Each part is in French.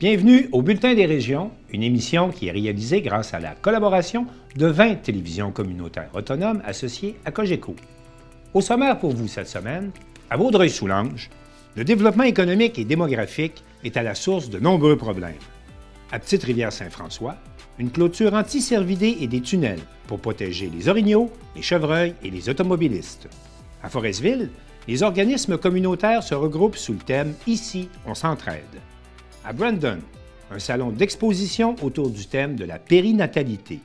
Bienvenue au Bulletin des régions, une émission qui est réalisée grâce à la collaboration de 20 télévisions communautaires autonomes associées à Cogeco. Au sommaire pour vous cette semaine, à Vaudreuil-Soulanges, le développement économique et démographique est à la source de nombreux problèmes. À Petite-Rivière-Saint-François, une clôture anti-cervidés et des tunnels pour protéger les orignaux, les chevreuils et les automobilistes. À Forestville, les organismes communautaires se regroupent sous le thème « Ici, on s'entraide ». À Brandon, un salon d'exposition autour du thème de la périnatalité.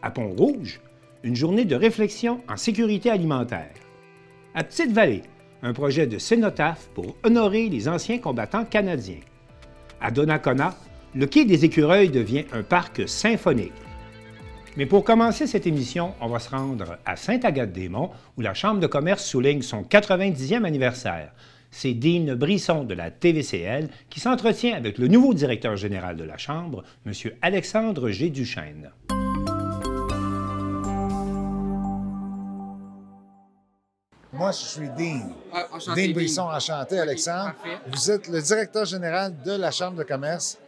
À Pont-Rouge, une journée de réflexion en sécurité alimentaire. À Petite-Vallée, un projet de cénotaphe pour honorer les anciens combattants canadiens. À Donnacona, le quai des Écureuils devient un parc symphonique. Mais pour commencer cette émission, on va se rendre à Sainte-Agathe-des-Monts, où la Chambre de commerce souligne son 90e anniversaire. C'est Dean Brisson de la TVCL qui s'entretient avec le nouveau directeur général de la Chambre, M. Alexandre G. Duchesne. Moi, je suis Dean. Enchanté, Dean Brisson, enchanté, Alexandre. Parfait. Vous êtes le directeur général de la Chambre de commerce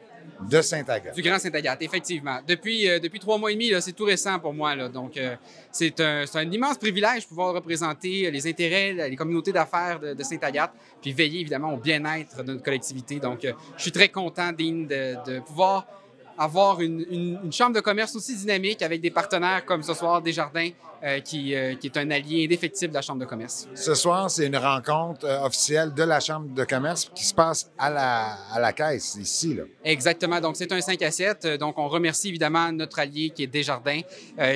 de Sainte-Agathe. Du Grand Sainte-Agathe, effectivement. Depuis 3 mois et demi, c'est tout récent pour moi. Là. Donc, c'est un immense privilège de pouvoir représenter les intérêts, les communautés d'affaires de Sainte-Agathe, puis veiller évidemment au bien-être de notre collectivité. Donc, je suis très content, Dean, de pouvoir avoir une chambre de commerce aussi dynamique avec des partenaires comme ce soir Desjardins, qui est un allié indéfectible de la Chambre de commerce. Ce soir, c'est une rencontre officielle de la Chambre de commerce qui se passe à la caisse, ici. Là. Exactement. Donc, c'est un 5 à 7. Donc, on remercie évidemment notre allié qui est Desjardins,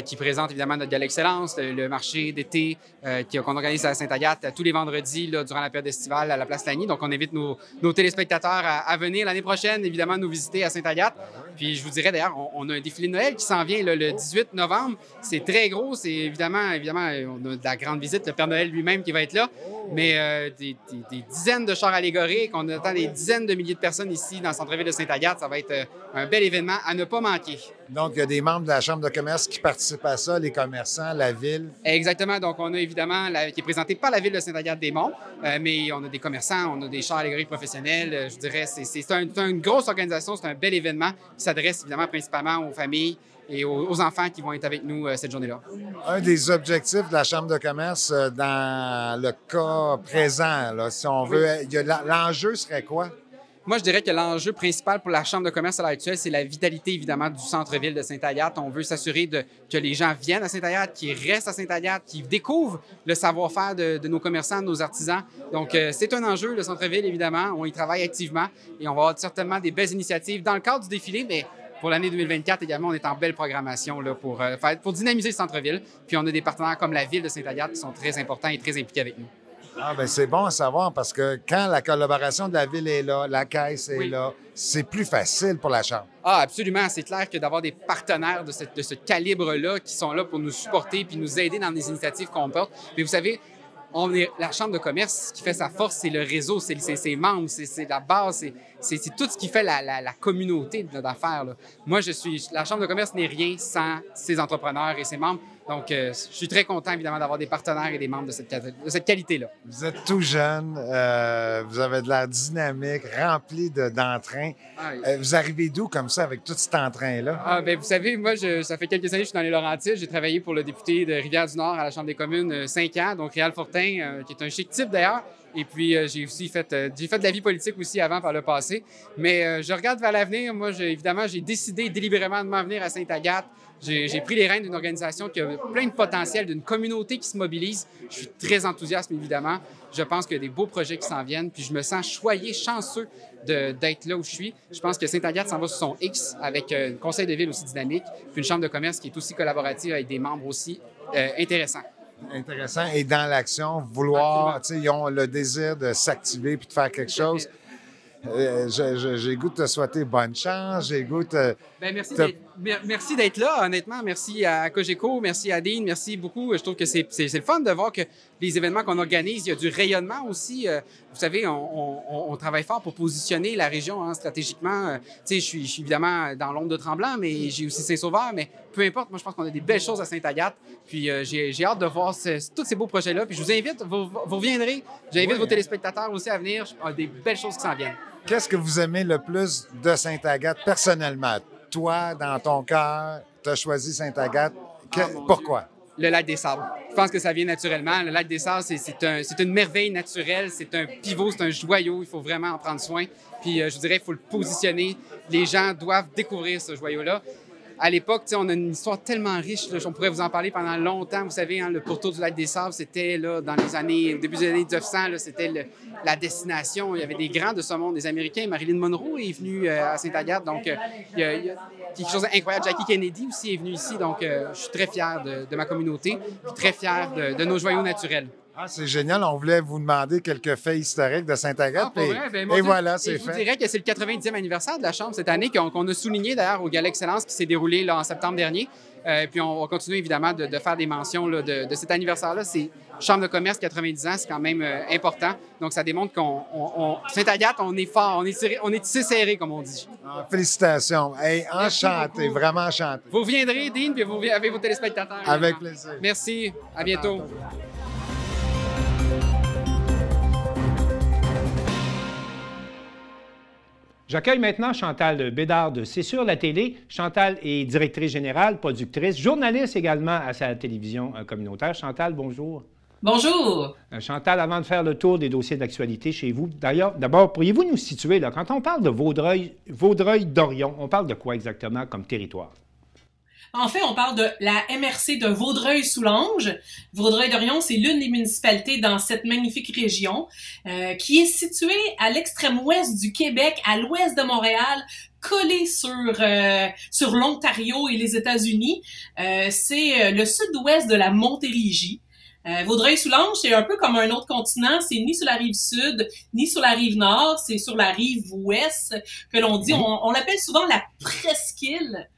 qui présente évidemment notre Gala Excellence, le marché d'été qu'on organise à Sainte-Agathe tous les vendredis là, durant la période estivale à la Place Lagny. Donc, on invite nos téléspectateurs à venir l'année prochaine, évidemment, nous visiter à Sainte-Agathe. Puis, je vous dirais d'ailleurs, on a un défilé de Noël qui s'en vient là, le 18 novembre. C'est très gros. C'est évidemment, on a de la grande visite, le Père Noël lui-même qui va être là, mais des dizaines de chars allégoriques, on attend des dizaines de milliers de personnes ici dans le centre-ville de Sainte-Agathe. Ça va être un bel événement à ne pas manquer. Donc, il y a des membres de la Chambre de commerce qui participent à ça, les commerçants, la ville. Exactement. Donc, on a évidemment, qui est présenté par la ville de Sainte-Agathe-des-Monts, mais on a des commerçants, on a des chars allégoriques professionnels. Je dirais, c'est une grosse organisation, c'est un bel événement qui s'adresse évidemment principalement aux familles et aux enfants qui vont être avec nous cette journée-là. Un des objectifs de la Chambre de commerce dans le cas présent, là, si on veut, l'enjeu serait quoi? Moi, je dirais que l'enjeu principal pour la Chambre de commerce à l'heure actuelle, c'est la vitalité, évidemment, du centre-ville de Sainte-Agathe. On veut s'assurer que les gens viennent à Sainte-Agathe, qu'ils restent à Sainte-Agathe, qu'ils découvrent le savoir-faire de nos commerçants, de nos artisans. Donc, c'est un enjeu, le centre-ville, évidemment. On y travaille activement et on va avoir certainement des belles initiatives dans le cadre du défilé, mais pour l'année 2024 également, on est en belle programmation là, pour dynamiser le centre-ville. Puis, on a des partenaires comme la ville de Sainte-Agathe qui sont très importants et très impliqués avec nous. Ah, bien, c'est bon à savoir parce que quand la collaboration de la ville est là, la caisse est là, c'est plus facile pour la Chambre. Ah, absolument. C'est clair que d'avoir des partenaires de ce calibre-là qui sont là pour nous supporter puis nous aider dans les initiatives qu'on porte. Mais vous savez, la Chambre de commerce, ce qui fait sa force, c'est le réseau, c'est ses membres, c'est la base, c'est tout ce qui fait la communauté d'affaires. Moi, la Chambre de commerce n'est rien sans ses entrepreneurs et ses membres. Donc, je suis très content, évidemment, d'avoir des partenaires et des membres de cette qualité-là. Vous êtes tout jeune, vous avez de l'air dynamique, rempli d'entrain. Vous arrivez d'où comme ça avec tout cet entrain-là? Ah, bien, vous savez, moi, ça fait quelques années que je suis dans les Laurentides. J'ai travaillé pour le député de Rivière-du-Nord à la Chambre des communes 5 ans, donc Réal Fortin, qui est un chic type d'ailleurs. Et puis, j'ai aussi fait de la vie politique aussi avant par le passé. Mais je regarde vers l'avenir. Moi, évidemment, j'ai décidé délibérément de m'en venir à Sainte-Agathe. J'ai pris les rênes d'une organisation qui a plein de potentiel, d'une communauté qui se mobilise. Je suis très enthousiaste, évidemment. Je pense qu'il y a des beaux projets qui s'en viennent. Puis je me sens choyé, chanceux d'être là où je suis. Je pense que Sainte-Agathe s'en va sur son X avec un conseil de ville aussi dynamique, puis une chambre de commerce qui est aussi collaborative avec des membres aussi intéressants. Intéressant. Et dans l'action, vouloir, tu sais, ils ont le désir de s'activer puis de faire quelque chose. J'ai goût de te souhaiter bonne chance. J'ai goût de... Merci d'être là, honnêtement. Merci à Cogeco, merci à Dean, merci beaucoup. Je trouve que c'est le fun de voir que les événements qu'on organise, il y a du rayonnement aussi. Vous savez, on travaille fort pour positionner la région stratégiquement. Tu sais, je suis évidemment dans l'ombre de Tremblant, mais j'ai aussi Saint-Sauveur. Mais peu importe, moi, je pense qu'on a des belles choses à Sainte-Agathe. Puis j'ai hâte de voir tous ces beaux projets-là. Puis je vous invite, vous reviendrez. J'invite vos téléspectateurs aussi à venir. Des belles choses qui s'en viennent. Qu'est-ce que vous aimez le plus de Sainte-Agathe personnellement? Toi, dans ton cœur, tu as choisi Sainte-Agathe. Pourquoi? Le lac des Sables. Je pense que ça vient naturellement. Le lac des Sables, c'est une merveille naturelle, c'est un pivot, c'est un joyau. Il faut vraiment en prendre soin. Puis je dirais, il faut le positionner. Les gens doivent découvrir ce joyau-là. À l'époque, on a une histoire tellement riche, là, on pourrait vous en parler pendant longtemps. Vous savez, hein, le pourtour du lac des Sables, c'était là, dans les années, au début des années 1900, là, c'était la destination. Il y avait des grands de ce monde, des Américains. Marilyn Monroe est venue à Sainte-Agathe, donc il y a quelque chose d'incroyable. Jackie Kennedy aussi est venu ici, donc je suis très fier de ma communauté, puis très fier de nos joyaux naturels. Ah, c'est génial. On voulait vous demander quelques faits historiques de Sainte-Agathe. Et voilà, c'est fait. Je vous dirais que c'est le 90e anniversaire de la Chambre cette année, qu'on a souligné d'ailleurs au Gala Excellence qui s'est déroulé là, en septembre dernier. Puis on va continuer évidemment de faire des mentions là, de cet anniversaire-là. C'est Chambre de commerce, 90 ans, c'est quand même important. Donc ça démontre qu'on Sainte-Agathe, on est fort, on est tissé serré, comme on dit. Ah, félicitations. Hey, enchanté, vraiment enchanté. Vous reviendrez, Dean, puis vous avec vos téléspectateurs. Avec plaisir. Merci. À bientôt. J'accueille maintenant Chantal Bédard de C'est sur la télé. Chantal est directrice générale, productrice, journaliste également à sa télévision communautaire. Chantal, bonjour. Bonjour. Chantal, avant de faire le tour des dossiers d'actualité chez vous, d'ailleurs, d'abord, pourriez-vous nous situer, là, quand on parle de Vaudreuil-Dorion, on parle de quoi exactement comme territoire? En fait, on parle de la MRC de Vaudreuil-Soulanges. Vaudreuil-Dorion, c'est l'une des municipalités dans cette magnifique région qui est située à l'extrême ouest du Québec, à l'ouest de Montréal, collée sur l'Ontario et les États-Unis. C'est le sud-ouest de la Montérégie. Vaudreuil-Soulanges, c'est un peu comme un autre continent. C'est ni sur la rive sud, ni sur la rive nord. C'est sur la rive ouest que l'on dit. On l'appelle souvent la presqu'île.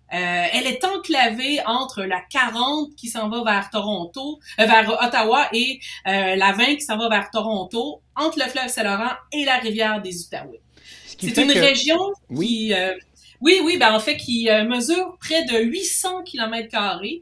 Elle est enclavée entre la 40 qui s'en va vers Toronto, vers Ottawa et la 20 qui s'en va vers Toronto, entre le fleuve Saint-Laurent et la rivière des Outaouais. C'est une région qui, en fait, qui mesure près de 800 km².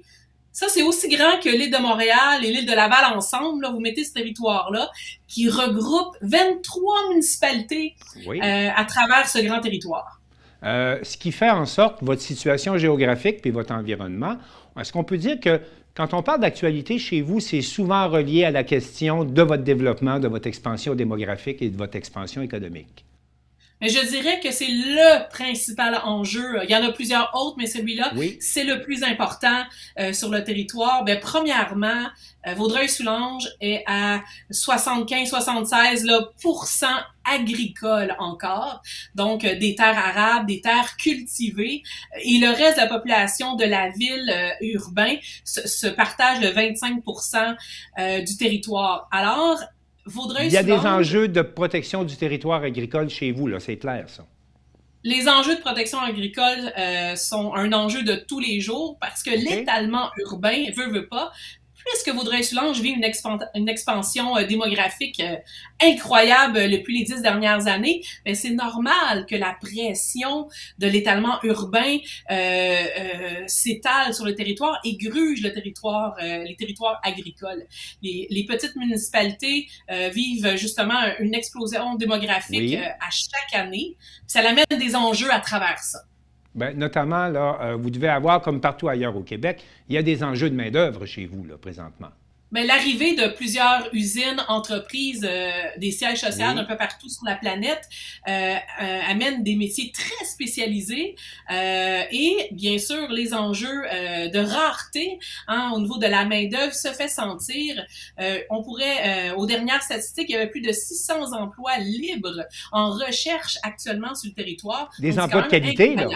Ça, c'est aussi grand que l'île de Montréal et l'île de Laval ensemble. Là, vous mettez ce territoire-là qui regroupe 23 municipalités à travers ce grand territoire. Ce qui fait en sorte votre situation géographique puis votre environnement, est-ce qu'on peut dire que quand on parle d'actualité chez vous, c'est souvent relié à la question de votre développement, de votre expansion démographique et de votre expansion économique? Mais je dirais que c'est le principal enjeu. Il y en a plusieurs autres, mais celui-là, c'est le plus important sur le territoire. Ben, premièrement, Vaudreuil-Soulanges est à 75-76% agricole encore, donc des terres arables, des terres cultivées, et le reste de la population de la ville urbaine se partage le 25% du territoire. Alors, il y a des enjeux de protection du territoire agricole chez vous, là, c'est clair, ça. Les enjeux de protection agricole sont un enjeu de tous les jours parce que l'étalement urbain, veut pas, puisque Vaudreuil-Soulanges vit une expansion démographique incroyable depuis les 10 dernières années, mais c'est normal que la pression de l'étalement urbain s'étale sur le territoire et gruge le territoire, les territoires agricoles. Les petites municipalités vivent justement une explosion démographique à chaque année. Ça amène des enjeux à travers ça. Bien, notamment, là, vous devez avoir, comme partout ailleurs au Québec, il y a des enjeux de main-d'œuvre chez vous, là, présentement. Bien, l'arrivée de plusieurs usines, entreprises, des sièges sociaux un peu partout sur la planète amène des métiers très spécialisés et, bien sûr, les enjeux de rareté au niveau de la main-d'œuvre se fait sentir. On pourrait, aux dernières statistiques, il y avait plus de 600 emplois libres en recherche actuellement sur le territoire. Des emplois de qualité, là.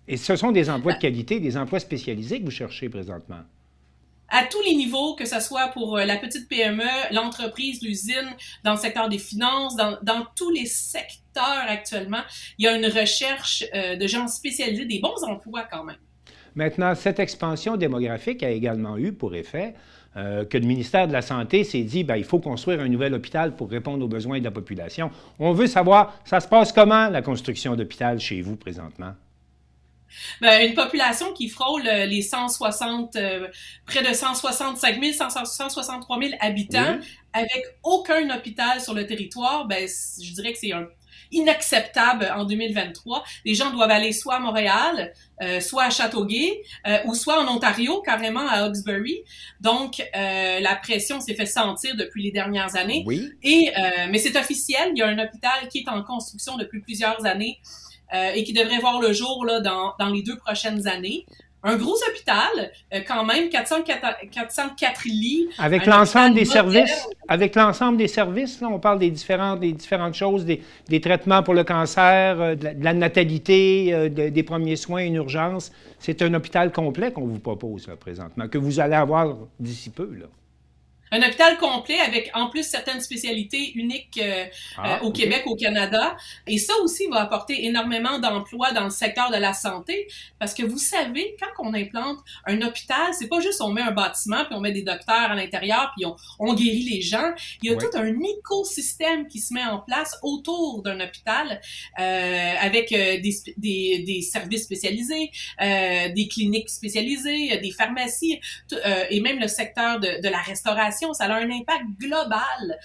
Et ce sont des emplois de qualité, des emplois spécialisés que vous cherchez présentement? À tous les niveaux, que ce soit pour la petite PME, l'entreprise, l'usine, dans le secteur des finances, dans tous les secteurs actuellement, il y a une recherche de gens spécialisés, des bons emplois quand même. Maintenant, cette expansion démographique a également eu pour effet que le ministère de la Santé s'est dit il faut construire un nouvel hôpital pour répondre aux besoins de la population. On veut savoir, ça se passe comment, la construction d'hôpital chez vous présentement? Ben, une population qui frôle les 160, près de 165 000, 163 000 habitants, avec aucun hôpital sur le territoire, ben, je dirais que c'est inacceptable en 2023. Les gens doivent aller soit à Montréal, soit à Châteauguay, ou soit en Ontario, carrément à Hawkesbury. Donc, la pression s'est fait sentir depuis les dernières années. Oui. Mais c'est officiel, il y a un hôpital qui est en construction depuis plusieurs années et qui devrait voir le jour là, dans les 2 prochaines années. Un gros hôpital, quand même, 404 lits. Avec l'ensemble des services, là, on parle des différentes choses, des traitements pour le cancer, de la natalité, des premiers soins, une urgence. C'est un hôpital complet qu'on vous propose là, présentement, que vous allez avoir d'ici peu, là. Un hôpital complet avec, en plus, certaines spécialités uniques au Québec, au Canada. Et ça aussi va apporter énormément d'emplois dans le secteur de la santé. Parce que vous savez, quand on implante un hôpital, c'est pas juste on met un bâtiment puis on met des docteurs à l'intérieur puis on guérit les gens. Il y a tout un écosystème qui se met en place autour d'un hôpital avec des services spécialisés, des cliniques spécialisées, des pharmacies et même le secteur de la restauration. Ça a un impact global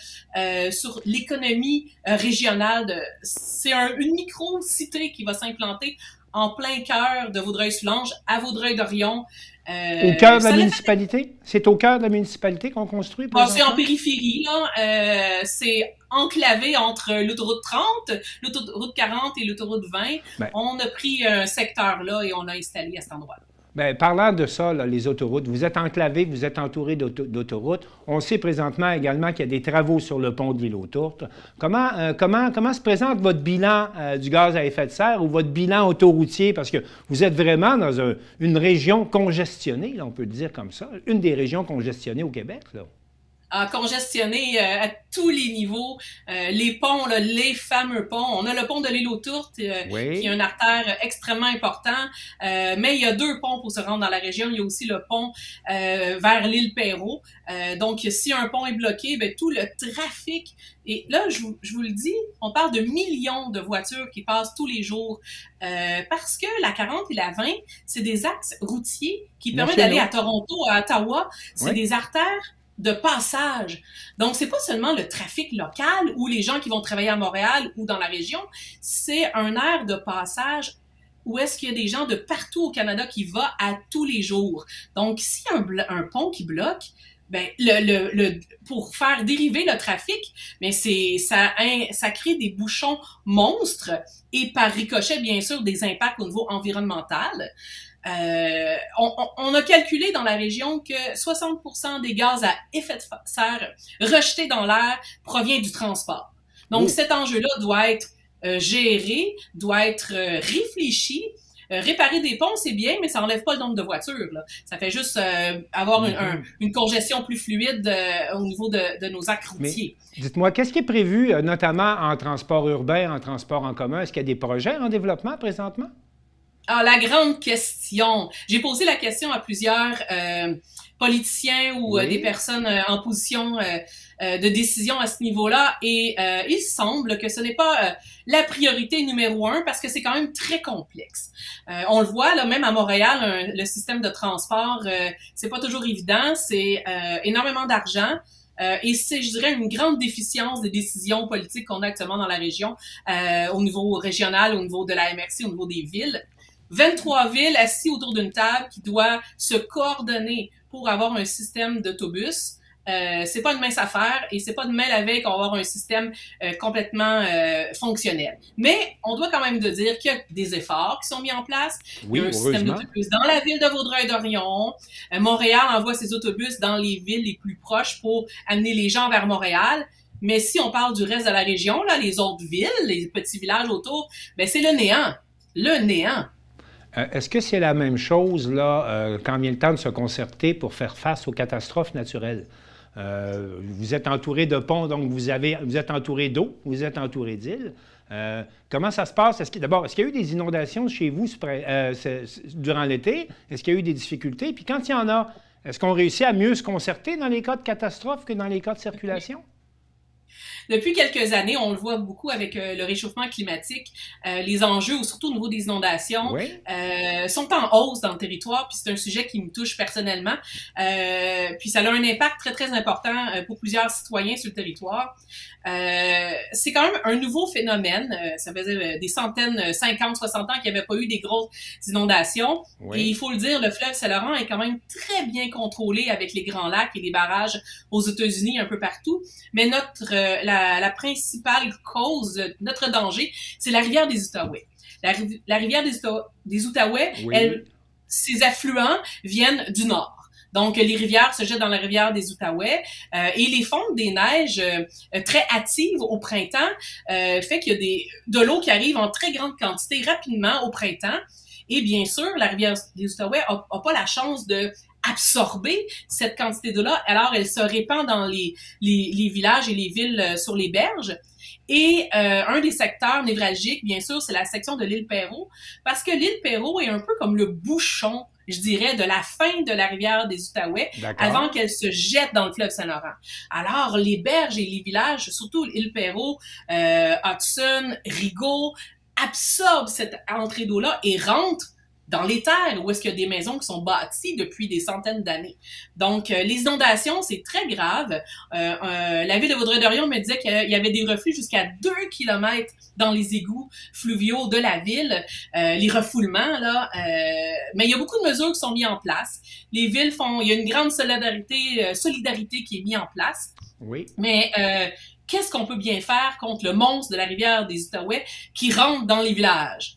sur l'économie régionale. C'est une micro-cité qui va s'implanter en plein cœur de Vaudreuil-Soulanges, à Vaudreuil-Dorion. Au cœur de la municipalité? C'est au cœur de la municipalité qu'on construit? C'est en périphérie, là. C'est enclavé entre l'autoroute 30, l'autoroute 40 et l'autoroute 20. Ben, on a pris un secteur là et on l'a installé à cet endroit-là. Bien, parlant de ça, là, les autoroutes, vous êtes enclavé, vous êtes entouré d'autoroutes. On sait présentement également qu'il y a des travaux sur le pont de l'île aux Tourtes. Comment se présente votre bilan du gaz à effet de serre ou votre bilan autoroutier? Parce que vous êtes vraiment dans une région congestionnée, là, on peut le dire comme ça, une des régions congestionnées au Québec, là. Congestionné à tous les niveaux. Les ponts, là, les fameux ponts. On a le pont de l'île aux Tourtes, qui est une artère extrêmement importante. Mais il y a 2 ponts pour se rendre dans la région. Il y a aussi le pont vers l'île Perrot. Donc, si un pont est bloqué, ben, tout le trafic... Et là, je vous le dis, on parle de millions de voitures qui passent tous les jours. Parce que la 40 et la 20, c'est des axes routiers qui permettent d'aller à Toronto, à Ottawa. C'est des artères de passage. Donc, c'est pas seulement le trafic local ou les gens qui vont travailler à Montréal ou dans la région, c'est un aire de passage où est-ce qu'il y a des gens de partout au Canada qui vont à tous les jours. Donc, s'il y a un pont qui bloque, ben, pour faire dériver le trafic, mais ça crée des bouchons monstres et par ricochet, bien sûr, des impacts au niveau environnemental. On a calculé dans la région que 60% des gaz à effet de serre rejetés dans l'air provient du transport. Donc, cet enjeu-là doit être géré, doit être réfléchi. Réparer des ponts, c'est bien, mais ça enlève pas le nombre de voitures, là. Ça fait juste avoir une congestion plus fluide au niveau de nos axes routiers. Dites-moi, qu'est-ce qui est prévu, notamment en transport urbain, en transport en commun? Est-ce qu'il y a des projets en développement présentement? Ah, la grande question. J'ai posé la question à plusieurs politiciens ou des personnes en position de décision à ce niveau-là et il semble que ce n'est pas la priorité numéro 1 parce que c'est quand même très complexe. On le voit, là, même à Montréal, le système de transport, c'est pas toujours évident, c'est énormément d'argent. Et c'est, je dirais, une grande déficience des décisions politiques qu'on a actuellement dans la région, au niveau régional, au niveau de la MRC, au niveau des villes. 23 villes assises autour d'une table qui doivent se coordonner pour avoir un système d'autobus. C'est pas une mince affaire et c'est pas demain la veille qu'on va avoir un système complètement fonctionnel. Mais on doit quand même dire qu'il y a des efforts qui sont mis en place. Il y a un système d'autobus dans la ville de Vaudreuil-Dorion. Montréal envoie ses autobus dans les villes les plus proches pour amener les gens vers Montréal. Mais si on parle du reste de la région, là, les autres villes, les petits villages autour, ben c'est le néant. Le néant. Est-ce que c'est la même chose, là, quand vient le temps de se concerter pour faire face aux catastrophes naturelles? Vous êtes entouré de ponts, donc vous êtes entouré d'eau, vous êtes entouré d'îles. Comment ça se passe? D'abord, est-ce qu'il y a eu des inondations chez vous durant l'été? Est-ce qu'il y a eu des difficultés? Puis quand il y en a, est-ce qu'on réussit à mieux se concerter dans les cas de catastrophe que dans les cas de circulation? Depuis quelques années, on le voit beaucoup avec le réchauffement climatique, les enjeux, surtout au niveau des inondations, Oui. sont en hausse dans le territoire, puis c'est un sujet qui me touche personnellement. Puis ça a un impact très, très important pour plusieurs citoyens sur le territoire. C'est quand même un nouveau phénomène. Ça faisait des centaines, 50, 60 ans qu'il n'y avait pas eu des grosses inondations. Oui. Et il faut le dire, le fleuve Saint-Laurent est quand même très bien contrôlé avec les grands lacs et les barrages aux États-Unis, un peu partout. Mais la principale cause, notre danger, c'est la rivière des Outaouais. La rivière des Outaouais, Oui. ses affluents viennent du nord. Donc, les rivières se jettent dans la rivière des Outaouais et les fontes des neiges très hâtives au printemps fait qu'il y a de l'eau qui arrive en très grande quantité rapidement au printemps. Et bien sûr, la rivière des Outaouais a pas la chance de absorber cette quantité d'eau-là, alors elle se répand dans les villages et les villes sur les berges. Et un des secteurs névralgiques, bien sûr, c'est la section de l'île Perrot, parce que l'île Perrot est un peu comme le bouchon, je dirais, de la fin de la rivière des Outaouais, avant qu'elle se jette dans le fleuve Saint-Laurent. Alors, les berges et les villages, surtout l'île Perrot, Hudson, Rigaud, absorbent cette entrée d'eau-là et rentrent dans les terres où est-ce qu'il y a des maisons qui sont bâties depuis des centaines d'années. Donc, les inondations, c'est très grave. La ville de Vaudreuil-Dorion me disait qu'il y avait des reflux jusqu'à 2 kilomètres dans les égouts fluviaux de la ville. Les refoulements, là. Mais il y a beaucoup de mesures qui sont mises en place. Les villes il y a une grande solidarité qui est mise en place. Oui. Mais qu'est-ce qu'on peut bien faire contre le monstre de la rivière des Outaouais qui rentre dans les villages?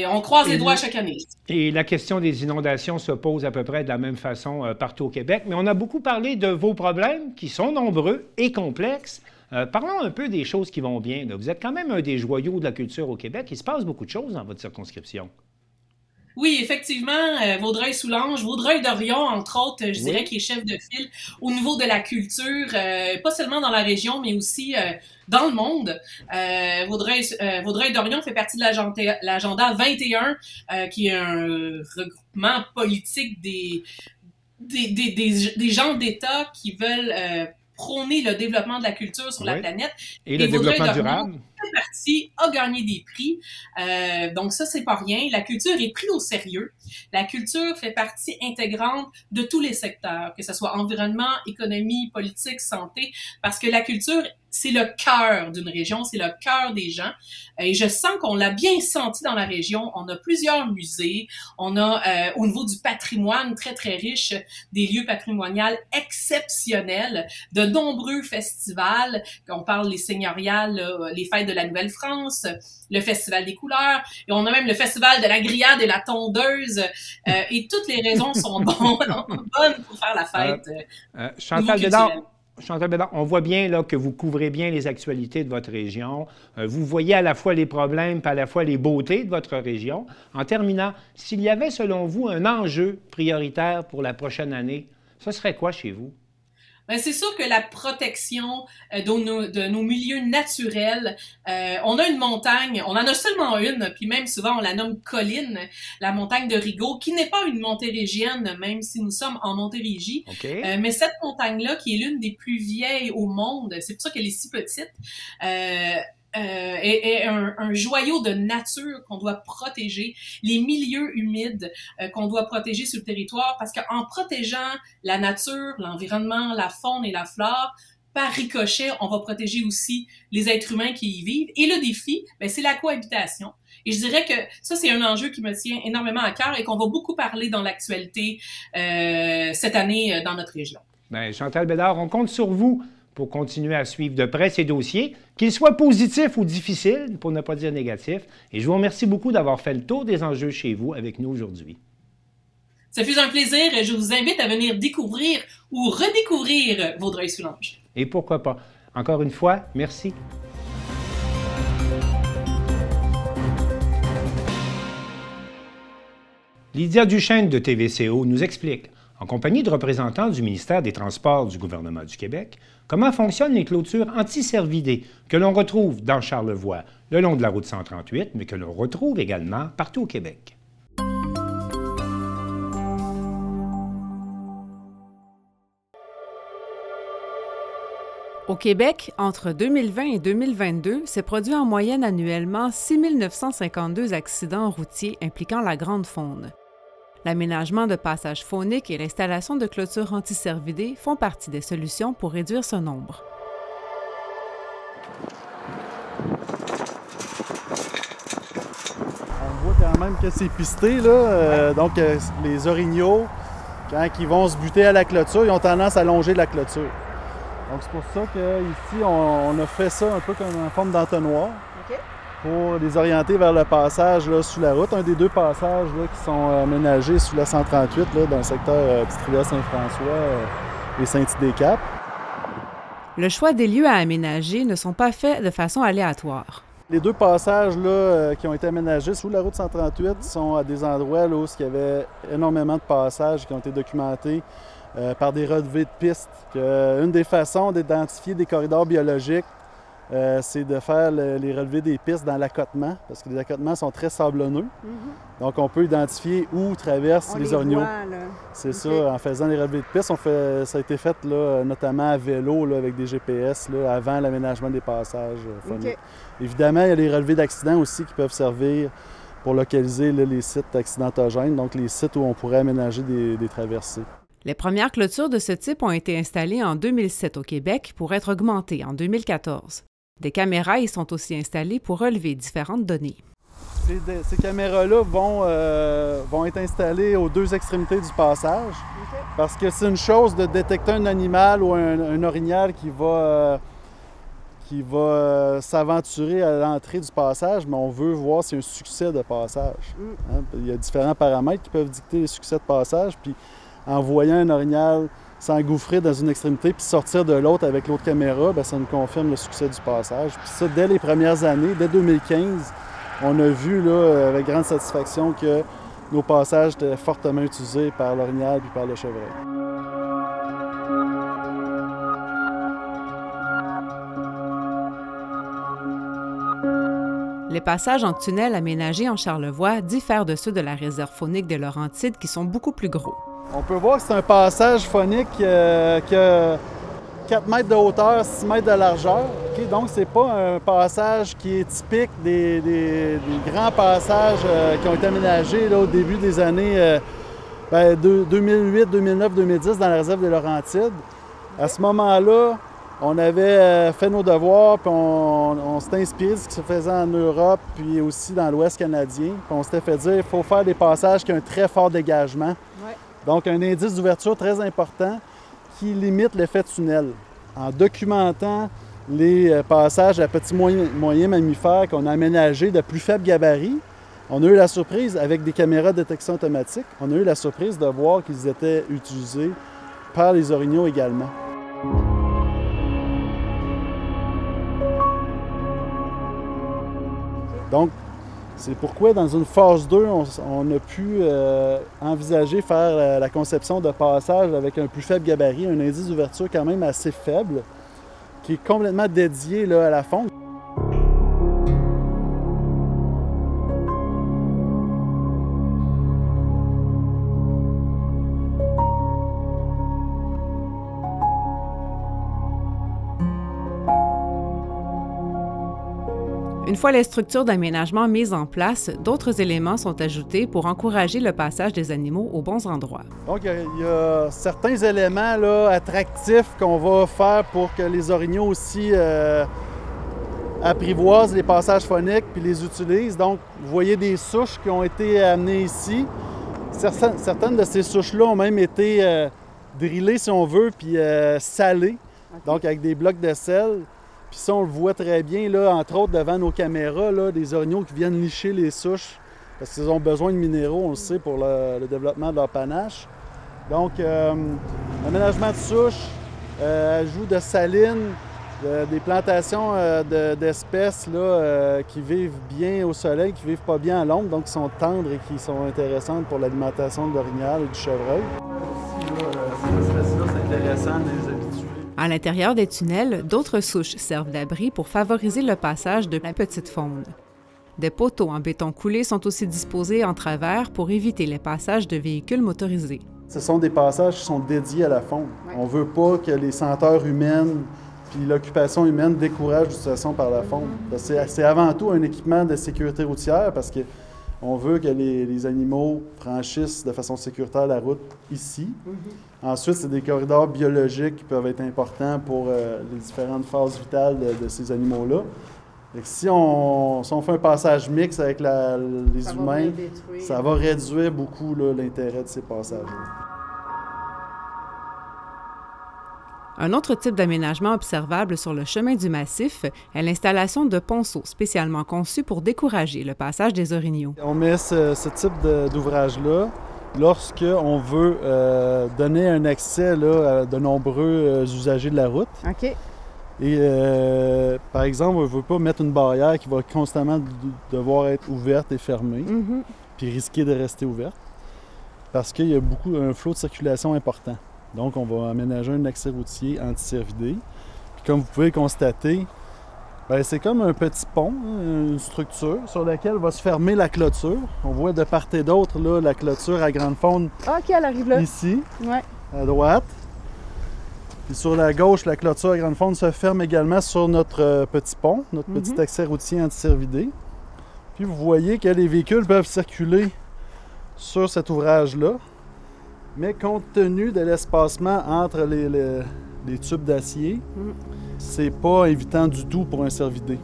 On croise les doigts chaque année. Et la question des inondations se pose à peu près de la même façon partout au Québec. Mais on a beaucoup parlé de vos problèmes, qui sont nombreux et complexes. Parlons un peu des choses qui vont bien. Vous êtes quand même un des joyaux de la culture au Québec. Il se passe beaucoup de choses dans votre circonscription. Oui, effectivement, Vaudreuil-Soulanges, Vaudreuil-Dorion, entre autres, je dirais, qui est chef de file au niveau de la culture, pas seulement dans la région, mais aussi dans le monde. Vaudreuil-Dorion fait partie de l'agenda 21, qui est un regroupement politique des gens d'État qui veulent prôner le développement de la culture sur la planète. Et le développement durable. Partie a gagné des prix. Donc ça, c'est pas rien. La culture est prise au sérieux. La culture fait partie intégrante de tous les secteurs, que ce soit environnement, économie, politique, santé, parce que la culture, c'est le cœur d'une région, c'est le cœur des gens. Et je sens qu'on l'a bien senti dans la région. On a plusieurs musées. On a, au niveau du patrimoine très, très riche, des lieux patrimoniaux exceptionnels, de nombreux festivals. On parle les seigneuriales, les fêtes de la Nouvelle-France, le Festival des couleurs. Et on a même le Festival de la grillade et la tondeuse. Et toutes les raisons sont bonnes pour faire la fête. Chantal Bédard, on voit bien là, que vous couvrez bien les actualités de votre région. Vous voyez à la fois les problèmes et à la fois les beautés de votre région. En terminant, s'il y avait selon vous un enjeu prioritaire pour la prochaine année, ce serait quoi chez vous? Ben, c'est sûr que la protection de nos milieux naturels, on a une montagne, on en a seulement une, puis même souvent on la nomme colline, la montagne de Rigaud, qui n'est pas une montérégienne, même si nous sommes en Montérégie. Okay. Mais cette montagne-là, qui est l'une des plus vieilles au monde, c'est pour ça qu'elle est si petite, est un joyau de nature qu'on doit protéger, les milieux humides qu'on doit protéger sur le territoire, parce qu'en protégeant la nature, l'environnement, la faune et la flore, par ricochet, on va protéger aussi les êtres humains qui y vivent. Et le défi, ben, c'est la cohabitation. Et je dirais que ça, c'est un enjeu qui me tient énormément à cœur et qu'on va beaucoup parler dans l'actualité cette année dans notre région. Bien, Chantal Bédard, on compte sur vous pour continuer à suivre de près ces dossiers, qu'ils soient positifs ou difficiles, pour ne pas dire négatifs. Et je vous remercie beaucoup d'avoir fait le tour des enjeux chez vous avec nous aujourd'hui. Ça fut un plaisir et je vous invite à venir découvrir ou redécouvrir Vaudreuil-Soulanges. Et pourquoi pas. Encore une fois, merci. Lydia Duchesne de TVCO nous explique, en compagnie de représentants du ministère des Transports du gouvernement du Québec, comment fonctionnent les clôtures anti-cervidés que l'on retrouve dans Charlevoix, le long de la route 138, mais que l'on retrouve également partout au Québec. Au Québec, entre 2020 et 2022, s'est produit en moyenne annuellement 6 952 accidents routiers impliquant la grande faune. L'aménagement de passages fauniques et l'installation de clôtures anti-cervidés font partie des solutions pour réduire ce nombre. On voit quand même que c'est pisté, là. Donc, les orignaux, quand ils vont se buter à la clôture, ils ont tendance à longer la clôture. Donc, c'est pour ça qu'ici, on a fait ça un peu comme en forme d'entonnoir pour les orienter vers le passage là, sous la route. Un des deux passages là, qui sont aménagés sous la 138 là, dans le secteur Petite-Rivière-Saint-François et Saint-Tite-des-Caps. Le choix des lieux à aménager ne sont pas faits de façon aléatoire. Les deux passages là, qui ont été aménagés sous la route 138 sont à des endroits là, où il y avait énormément de passages qui ont été documentés par des relevés de pistes. Une des façons d'identifier des corridors biologiques, c'est de faire les relevés des pistes dans l'accotement, parce que les accotements sont très sablonneux. Donc, on peut identifier où traversent les orignaux. C'est ça, en faisant les relevés de pistes. Ça a été fait là, notamment à vélo là, avec des GPS là, avant l'aménagement des passages phoniques. Évidemment, il y a les relevés d'accidents aussi qui peuvent servir pour localiser là, les sites accidentogènes, donc les sites où on pourrait aménager des traversées. Les premières clôtures de ce type ont été installées en 2007 au Québec pour être augmentées en 2014. Des caméras y sont aussi installées pour relever différentes données. Ces caméras-là vont être installées aux deux extrémités du passage parce que c'est une chose de détecter un animal ou un orignal qui va s'aventurer à l'entrée du passage, mais on veut voir s'il y a un succès de passage. Hein? Il y a différents paramètres qui peuvent dicter le succès de passage. Puis en voyant un orignal s'engouffrer dans une extrémité puis sortir de l'autre avec l'autre caméra, bien, ça nous confirme le succès du passage. Puis ça, dès les premières années, dès 2015, on a vu là, avec grande satisfaction que nos passages étaient fortement utilisés par l'orignal puis par le chevreuil. Les passages en tunnel aménagés en Charlevoix diffèrent de ceux de la réserve faunique des Laurentides qui sont beaucoup plus gros. On peut voir que c'est un passage phonique qui a 4 mètres de hauteur, 6 mètres de largeur. Okay? Donc, c'est pas un passage qui est typique des grands passages qui ont été aménagés là, au début des années 2008, 2009, 2010 dans la réserve des Laurentides. À ce moment-là, on avait fait nos devoirs, puis on s'était inspiré de ce qui se faisait en Europe, puis aussi dans l'Ouest canadien. Puis on s'était fait dire qu'il faut faire des passages qui ont un très fort dégagement. Ouais. Donc, un indice d'ouverture très important qui limite l'effet tunnel. En documentant les passages à petits moyens mammifères qu'on a aménagés de plus faible gabarit, on a eu la surprise, avec des caméras de détection automatique, on a eu la surprise de voir qu'ils étaient utilisés par les orignaux également. Donc, c'est pourquoi, dans une phase 2, on a pu envisager faire la conception de passage avec un plus faible gabarit, un indice d'ouverture quand même assez faible, qui est complètement dédié là, à la faune. Une fois les structures d'aménagement mises en place, d'autres éléments sont ajoutés pour encourager le passage des animaux aux bons endroits. Donc, il y a certains éléments là, attractifs qu'on va faire pour que les orignaux aussi apprivoisent les passages phoniques puis les utilisent. Donc, vous voyez des souches qui ont été amenées ici. Certaines de ces souches-là ont même été drillées, si on veut, puis salées, donc avec des blocs de sel. Puis ça, on le voit très bien, là, entre autres, devant nos caméras, là, des orignaux qui viennent licher les souches parce qu'ils ont besoin de minéraux, on le sait, pour le développement de leur panache. Donc, aménagement de souches, ajout de salines, des plantations d'espèces là, qui vivent bien au soleil, qui ne vivent pas bien à l'ombre, donc qui sont tendres et qui sont intéressantes pour l'alimentation de l'orignal et du chevreuil. Ces espèces-là, c'est intéressant de les habituer. À l'intérieur des tunnels, d'autres souches servent d'abri pour favoriser le passage de la petite faune. Des poteaux en béton coulé sont aussi disposés en travers pour éviter les passages de véhicules motorisés. Ce sont des passages qui sont dédiés à la faune. Ouais. On ne veut pas que les senteurs humaines Puis l'occupation humaine décourage l'utilisation par la faune. C'est avant tout un équipement de sécurité routière parce qu'on veut que les animaux franchissent de façon sécuritaire la route ici. Ensuite, c'est des corridors biologiques qui peuvent être importants pour les différentes phases vitales de ces animaux-là. Si on fait un passage mixte avec les humains, ça va réduire beaucoup l'intérêt de ces passages-là. Un autre type d'aménagement observable sur le chemin du massif est l'installation de ponceaux spécialement conçus pour décourager le passage des orignaux. On met ce type d'ouvrage-là lorsqu'on veut donner un accès à de nombreux usagers de la route. OK. Et par exemple, on ne veut pas mettre une barrière qui va constamment devoir être ouverte et fermée, puis risquer de rester ouverte, parce qu'il y a un flot de circulation important. Donc, on va aménager un accès routier anti-cervidé. Puis comme vous pouvez le constater, c'est comme un petit pont, une structure sur laquelle va se fermer la clôture. On voit de part et d'autre la clôture à grande faune. OK, elle arrive là. Ici, ouais. À droite. Puis sur la gauche, la clôture à grande faune se ferme également sur notre petit pont, notre petit accès routier anti-cervidé. Puis vous voyez que les véhicules peuvent circuler sur cet ouvrage-là. Mais compte tenu de l'espacement entre les tubes d'acier, c'est pas évitant du tout pour un cervidé.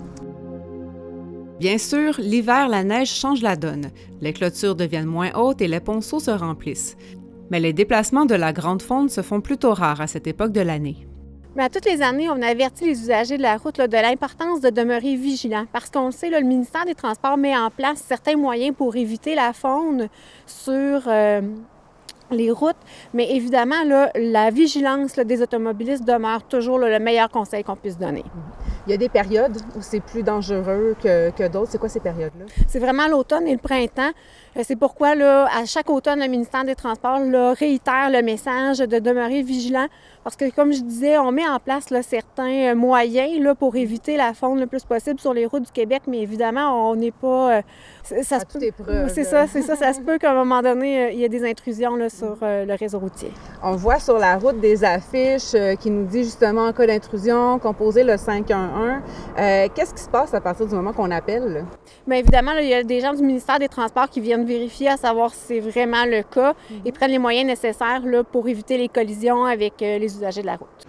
Bien sûr, l'hiver, la neige change la donne. Les clôtures deviennent moins hautes et les ponceaux se remplissent. Mais les déplacements de la grande faune se font plutôt rares à cette époque de l'année. Mais à toutes les années, on avertit les usagers de la route de l'importance de demeurer vigilants parce qu'on le sait, le ministère des Transports met en place certains moyens pour éviter la faune sur les routes, mais évidemment, la vigilance des automobilistes demeure toujours le meilleur conseil qu'on puisse donner. Il y a des périodes où c'est plus dangereux que d'autres. C'est quoi ces périodes-là? C'est vraiment l'automne et le printemps. C'est pourquoi, à chaque automne, le ministère des Transports réitère le message de demeurer vigilant parce que, comme je disais, on met en place certains moyens pour éviter la faune le plus possible sur les routes du Québec, mais évidemment, on n'est pas... ça se peut, c'est ça, ça se peut qu'à un moment donné, il y ait des intrusions sur le réseau routier. On voit sur la route des affiches qui nous dit justement en cas d'intrusion, composer le 511. Qu'est-ce qui se passe à partir du moment qu'on appelle? Bien évidemment, il y a des gens du ministère des Transports qui viennent vérifier à savoir si c'est vraiment le cas et prennent les moyens nécessaires pour éviter les collisions avec les usagers de la route.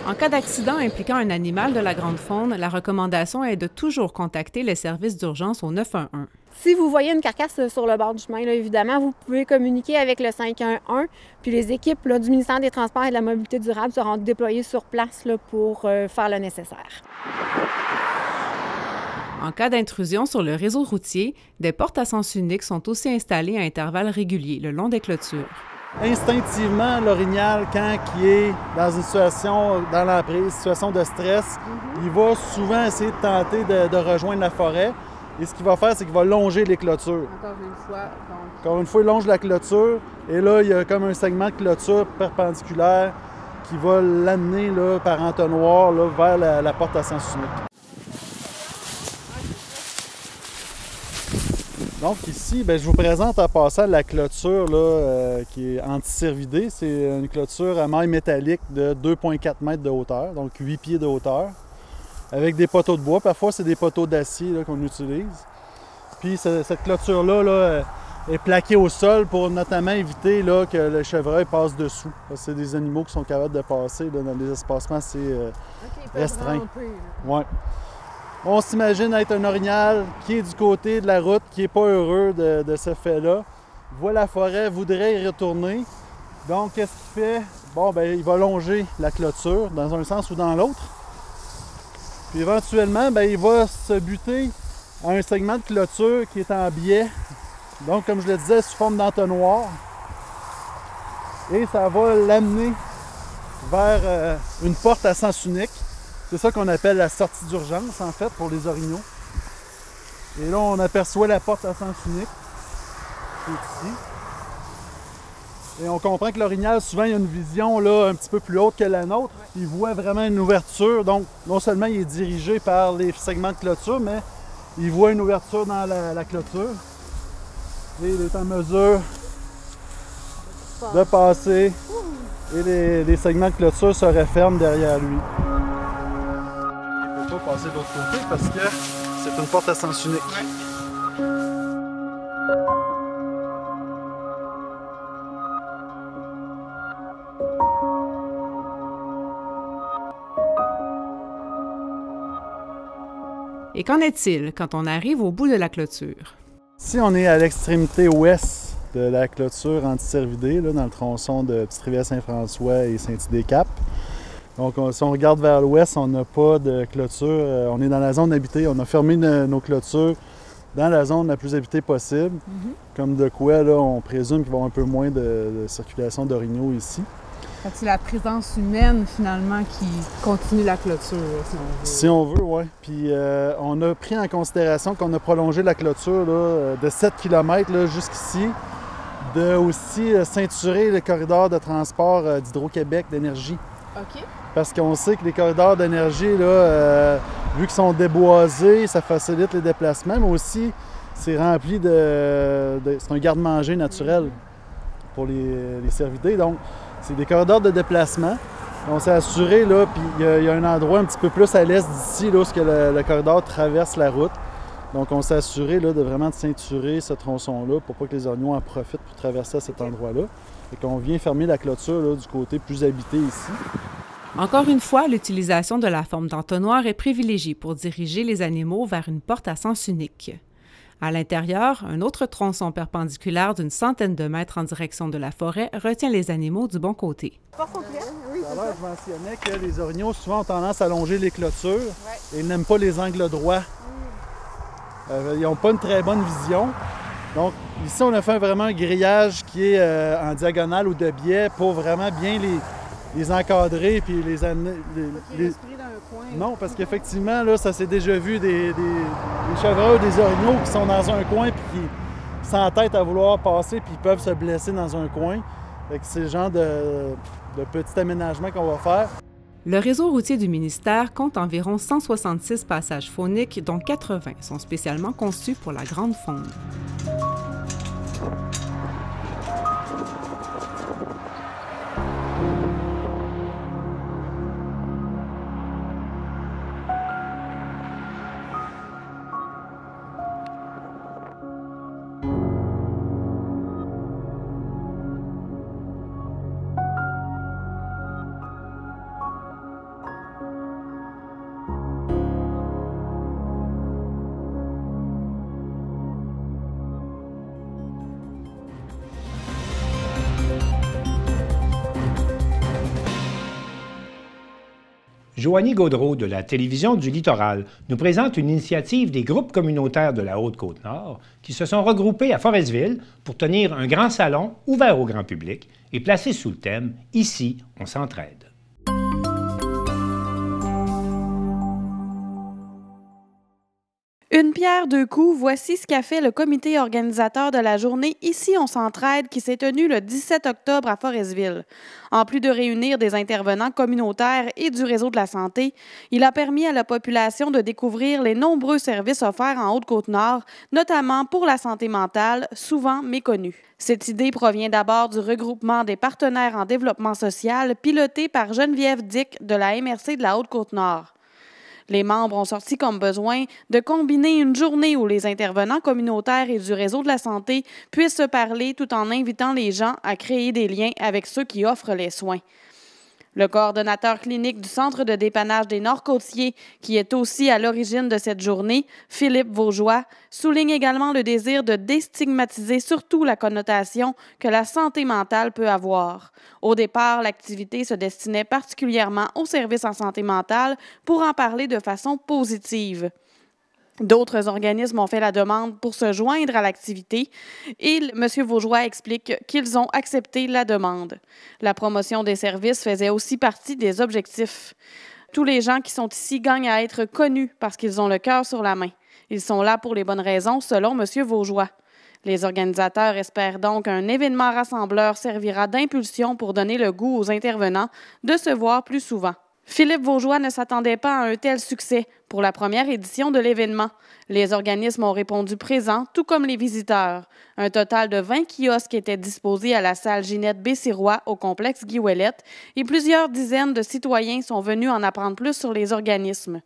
En cas d'accident impliquant un animal de la grande faune, la recommandation est de toujours contacter les services d'urgence au 911. Si vous voyez une carcasse sur le bord du chemin, évidemment, vous pouvez communiquer avec le 511, puis les équipes du ministère des Transports et de la Mobilité durable seront déployées sur place pour faire le nécessaire. En cas d'intrusion sur le réseau routier, des portes à sens unique sont aussi installées à intervalles réguliers le long des clôtures. Instinctivement, l'orignal, quand il est dans une situation, dans l'emprise, situation de stress, il va souvent essayer de tenter de rejoindre la forêt. Et ce qu'il va faire, c'est qu'il va longer les clôtures. Encore une fois, il longe la clôture. Et là, il y a comme un segment de clôture perpendiculaire qui va l'amener par entonnoir vers la porte à sens unique. Donc ici, je vous présente en passant la clôture qui est anti-cervidée. C'est une clôture à maille métallique de 2,4 mètres de hauteur, donc 8 pieds de hauteur, avec des poteaux de bois. Parfois, c'est des poteaux d'acier qu'on utilise. Puis cette clôture-là est plaquée au sol pour notamment éviter que le chevreuil passe dessous. C'est des animaux qui sont capables de passer dans des espacements assez restreints. Ouais. On s'imagine être un orignal qui est du côté de la route, qui n'est pas heureux de ce fait-là. Il voit la forêt, voudrait y retourner. Donc, qu'est-ce qu'il fait? Il va longer la clôture dans un sens ou dans l'autre. Puis éventuellement, il va se buter à un segment de clôture qui est en biais. Donc, comme je le disais, sous forme d'entonnoir. Et ça va l'amener vers une porte à sens unique. C'est ça qu'on appelle la sortie d'urgence, en fait, pour les orignaux. Et là, on aperçoit la porte à sens unique, qui est ici. Et on comprend que l'orignal, souvent, il a une vision un petit peu plus haute que la nôtre. Il voit vraiment une ouverture. Donc, non seulement il est dirigé par les segments de clôture, mais il voit une ouverture dans la clôture. Et il est en mesure de passer Et les segments de clôture se referment derrière lui. Il ne peut pas passer de l'autre côté parce que c'est une porte à sens unique. Et qu'en est-il quand on arrive au bout de la clôture? Si on est à l'extrémité ouest de la clôture anti-cervidée, là, dans le tronçon de Petite-Rivière-Saint-François et Saint-Idée-Cap. Donc, si on regarde vers l'ouest, on n'a pas de clôture. On est dans la zone habitée. On a fermé nos clôtures dans la zone la plus habitée possible. Comme de quoi, là, on présume qu'il va y avoir un peu moins de circulation d'orignaux ici. C'est la présence humaine, finalement, qui continue la clôture, si on veut. Si on veut, oui. Puis on a pris en considération qu'on a prolongé la clôture là, de 7 km jusqu'ici, de aussi ceinturer le corridor de transport d'Hydro-Québec d'énergie. OK. Parce qu'on sait que les corridors d'énergie, là, vu qu'ils sont déboisés, ça facilite les déplacements, mais aussi c'est rempli c'est un garde-manger naturel pour les cervidés. Donc, c'est des corridors de déplacement. On s'est assuré, là, puis il y a un endroit un petit peu plus à l'est d'ici, là, où le corridor traverse la route. Donc, on s'est assuré là, de vraiment ceinturer ce tronçon-là pour pas que les orignaux en profitent pour traverser à cet endroit-là. Et qu'on vient fermer la clôture là, du côté plus habité ici. Encore une fois, l'utilisation de la forme d'entonnoir est privilégiée pour diriger les animaux vers une porte à sens unique. À l'intérieur, un autre tronçon perpendiculaire d'une centaine de mètres en direction de la forêt retient les animaux du bon côté. Tout à l'heure, je mentionnais que les orignaux souvent ont tendance à longer les clôtures et n'aiment pas les angles droits. Ils n'ont pas une très bonne vision. Donc ici, on a fait vraiment un grillage qui est en diagonale ou de biais pour vraiment bien les encadrer puis les amener. Non, parce qu'effectivement, là, ça s'est déjà vu des chevreuils, des orignaux qui sont dans un coin puis qui s'entêtent à vouloir passer puis ils peuvent se blesser dans un coin. Fait que c'est le genre de petit aménagement qu'on va faire. Le réseau routier du ministère compte environ 166 passages fauniques, dont 80 sont spécialement conçus pour la grande faune. Joanie Gaudreault de la Télévision du Littoral nous présente une initiative des groupes communautaires de la Haute-Côte-Nord qui se sont regroupés à Forestville pour tenir un grand salon ouvert au grand public et placé sous le thème « Ici, on s'entraide ». Une pierre deux coups, voici ce qu'a fait le comité organisateur de la journée Ici on s'entraide qui s'est tenue le 17 octobre à Forestville. En plus de réunir des intervenants communautaires et du réseau de la santé, il a permis à la population de découvrir les nombreux services offerts en Haute-Côte-Nord, notamment pour la santé mentale, souvent méconnue. Cette idée provient d'abord du regroupement des partenaires en développement social piloté par Geneviève Dick de la MRC de la Haute-Côte-Nord. Les membres ont sorti comme besoin de combiner une journée où les intervenants communautaires et du réseau de la santé puissent se parler tout en invitant les gens à créer des liens avec ceux qui offrent les soins. Le coordonnateur clinique du Centre de dépannage des Nord-Côtiers, qui est aussi à l'origine de cette journée, Philippe Vaugeois, souligne également le désir de déstigmatiser surtout la connotation que la santé mentale peut avoir. Au départ, l'activité se destinait particulièrement aux services en santé mentale pour en parler de façon positive. D'autres organismes ont fait la demande pour se joindre à l'activité et M. Vaugeois explique qu'ils ont accepté la demande. La promotion des services faisait aussi partie des objectifs. Tous les gens qui sont ici gagnent à être connus parce qu'ils ont le cœur sur la main. Ils sont là pour les bonnes raisons, selon M. Vaugeois. Les organisateurs espèrent donc qu'un événement rassembleur servira d'impulsion pour donner le goût aux intervenants de se voir plus souvent. Philippe Vaugeois ne s'attendait pas à un tel succès pour la première édition de l'événement. Les organismes ont répondu présents, tout comme les visiteurs. Un total de 20 kiosques étaient disposés à la salle Ginette Bessirois au complexe Guy Ouellette et plusieurs dizaines de citoyens sont venus en apprendre plus sur les organismes.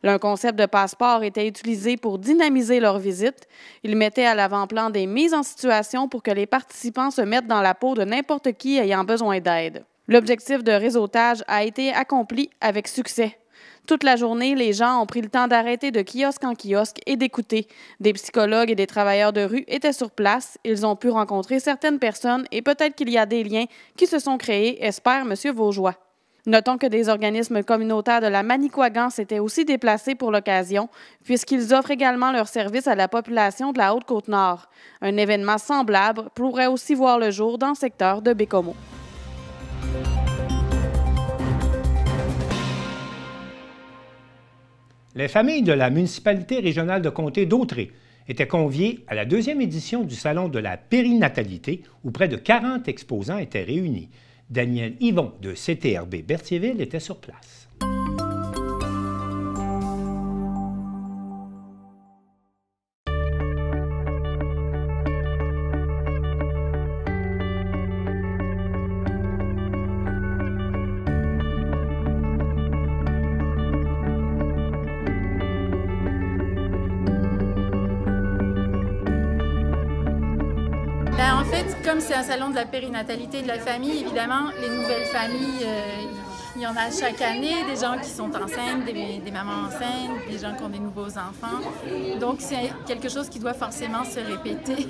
Un concept de passeport était utilisé pour dynamiser leur visite. Il mettait à l'avant-plan des mises en situation pour que les participants se mettent dans la peau de n'importe qui ayant besoin d'aide. L'objectif de réseautage a été accompli avec succès. Toute la journée, les gens ont pris le temps d'arrêter de kiosque en kiosque et d'écouter. Des psychologues et des travailleurs de rue étaient sur place. Ils ont pu rencontrer certaines personnes et peut-être qu'il y a des liens qui se sont créés, espère M. Vaugeois. Notons que des organismes communautaires de la Manicouagan s'étaient aussi déplacés pour l'occasion, puisqu'ils offrent également leurs services à la population de la Haute-Côte-Nord. Un événement semblable pourrait aussi voir le jour dans le secteur de Bécomo. Les familles de la municipalité régionale de comté d'Autrey étaient conviées à la 2e édition du Salon de la périnatalité où près de 40 exposants étaient réunis. Daniel Yvon de CTRB Berthierville était sur place. En fait, comme c'est un salon de la périnatalité et de la famille, évidemment, les nouvelles familles, il y en a chaque année, des gens qui sont enceintes, des mamans enceintes, des gens qui ont des nouveaux enfants. Donc, c'est quelque chose qui doit forcément se répéter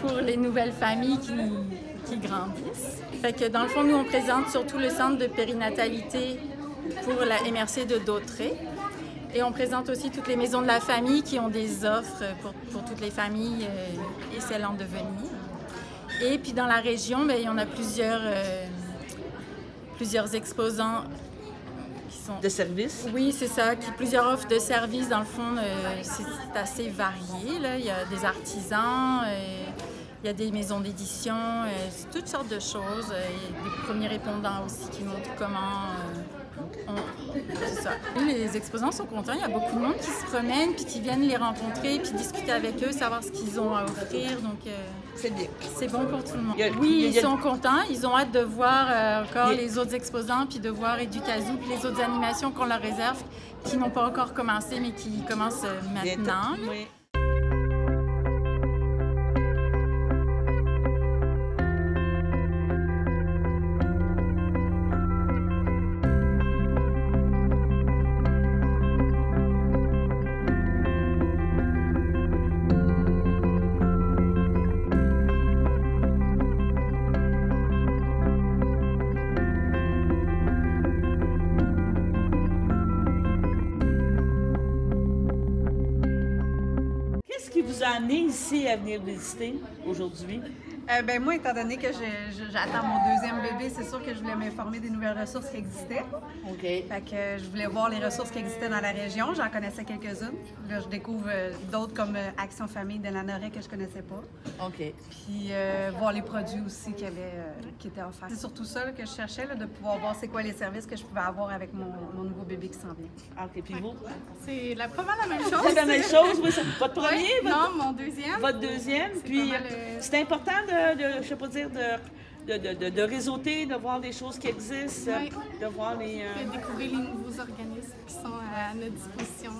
pour les nouvelles familles qui grandissent. Fait que dans le fond, nous, on présente surtout le centre de périnatalité pour la MRC de Dautrey. Et on présente aussi toutes les maisons de la famille qui ont des offres pour toutes les familles et celles en devenir. Et puis dans la région, bien, il y en a plusieurs exposants qui sont... De services? Oui, c'est ça. Plusieurs offres de services, dans le fond, c'est assez varié. Là. Il y a des artisans, il y a des maisons d'édition, toutes sortes de choses. Il y a des premiers répondants aussi qui montrent comment... C'est ça. Les exposants sont contents, il y a beaucoup de monde qui se promène puis qui viennent les rencontrer puis discuter avec eux, savoir ce qu'ils ont à offrir. Donc c'est bien. C'est bon pour tout le monde. Oui, ils sont contents, ils ont hâte de voir encore les autres exposants puis de voir Educazoo puis les autres animations qu'on leur réserve qui n'ont pas encore commencé mais qui commencent maintenant. Oui. Qu'est-ce qui vous a amené ici à venir visiter aujourd'hui? Moi, étant donné que j'attends mon 2e bébé, c'est sûr que je voulais m'informer des nouvelles ressources qui existaient. OK. Fait que je voulais voir les ressources qui existaient dans la région. J'en connaissais quelques-unes. Là, je découvre d'autres comme Action Famille de Lanoret que je connaissais pas. OK. Puis voir les produits aussi qui étaient offerts. C'est surtout ça là, que je cherchais, là, de pouvoir voir c'est quoi les services que je pouvais avoir avec mon nouveau bébé qui s'en vient. OK. Puis vous? C'est pas mal la même chose. C'est la même chose, oui. C'est votre premier? Oui, non, mon 2e. Votre 2e. Puis c'est important je sais pas dire, de réseauter, de voir des choses qui existent, de voir les... De découvrir les nouveaux organismes qui sont à notre disposition.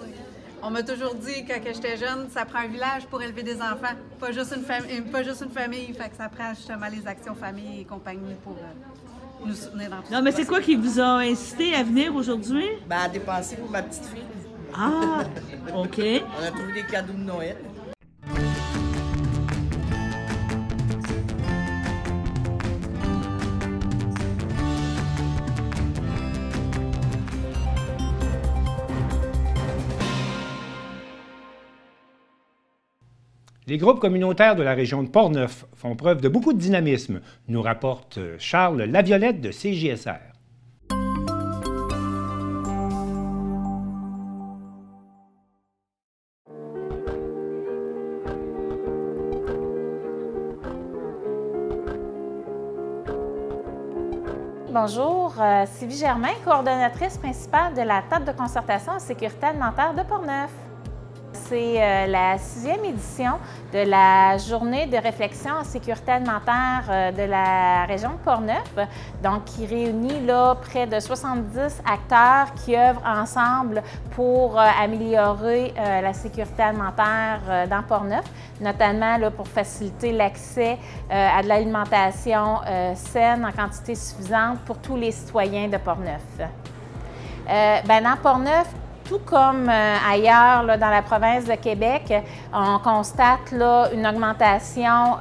On m'a toujours dit, quand j'étais jeune, ça prend un village pour élever des enfants, pas juste une famille. Fait que ça prend justement les actions famille et compagnie pour nous soutenir dans tout ça. Non, mais c'est quoi qui vous a incité à venir aujourd'hui? À dépenser pour ma petite fille. Ah, OK. On a trouvé des cadeaux de Noël. Les groupes communautaires de la région de Portneuf font preuve de beaucoup de dynamisme, nous rapporte Charles Laviolette de CJSR. Bonjour, Sylvie Germain, coordonnatrice principale de la table de concertation en sécurité alimentaire de Portneuf. C'est la 6e édition de la journée de réflexion en sécurité alimentaire de la région de Portneuf, donc qui réunit là, près de 70 acteurs qui œuvrent ensemble pour améliorer la sécurité alimentaire dans Portneuf, notamment là, pour faciliter l'accès à de l'alimentation saine en quantité suffisante pour tous les citoyens de Portneuf. Dans Portneuf, tout comme ailleurs là, dans la province de Québec, on constate là, une augmentation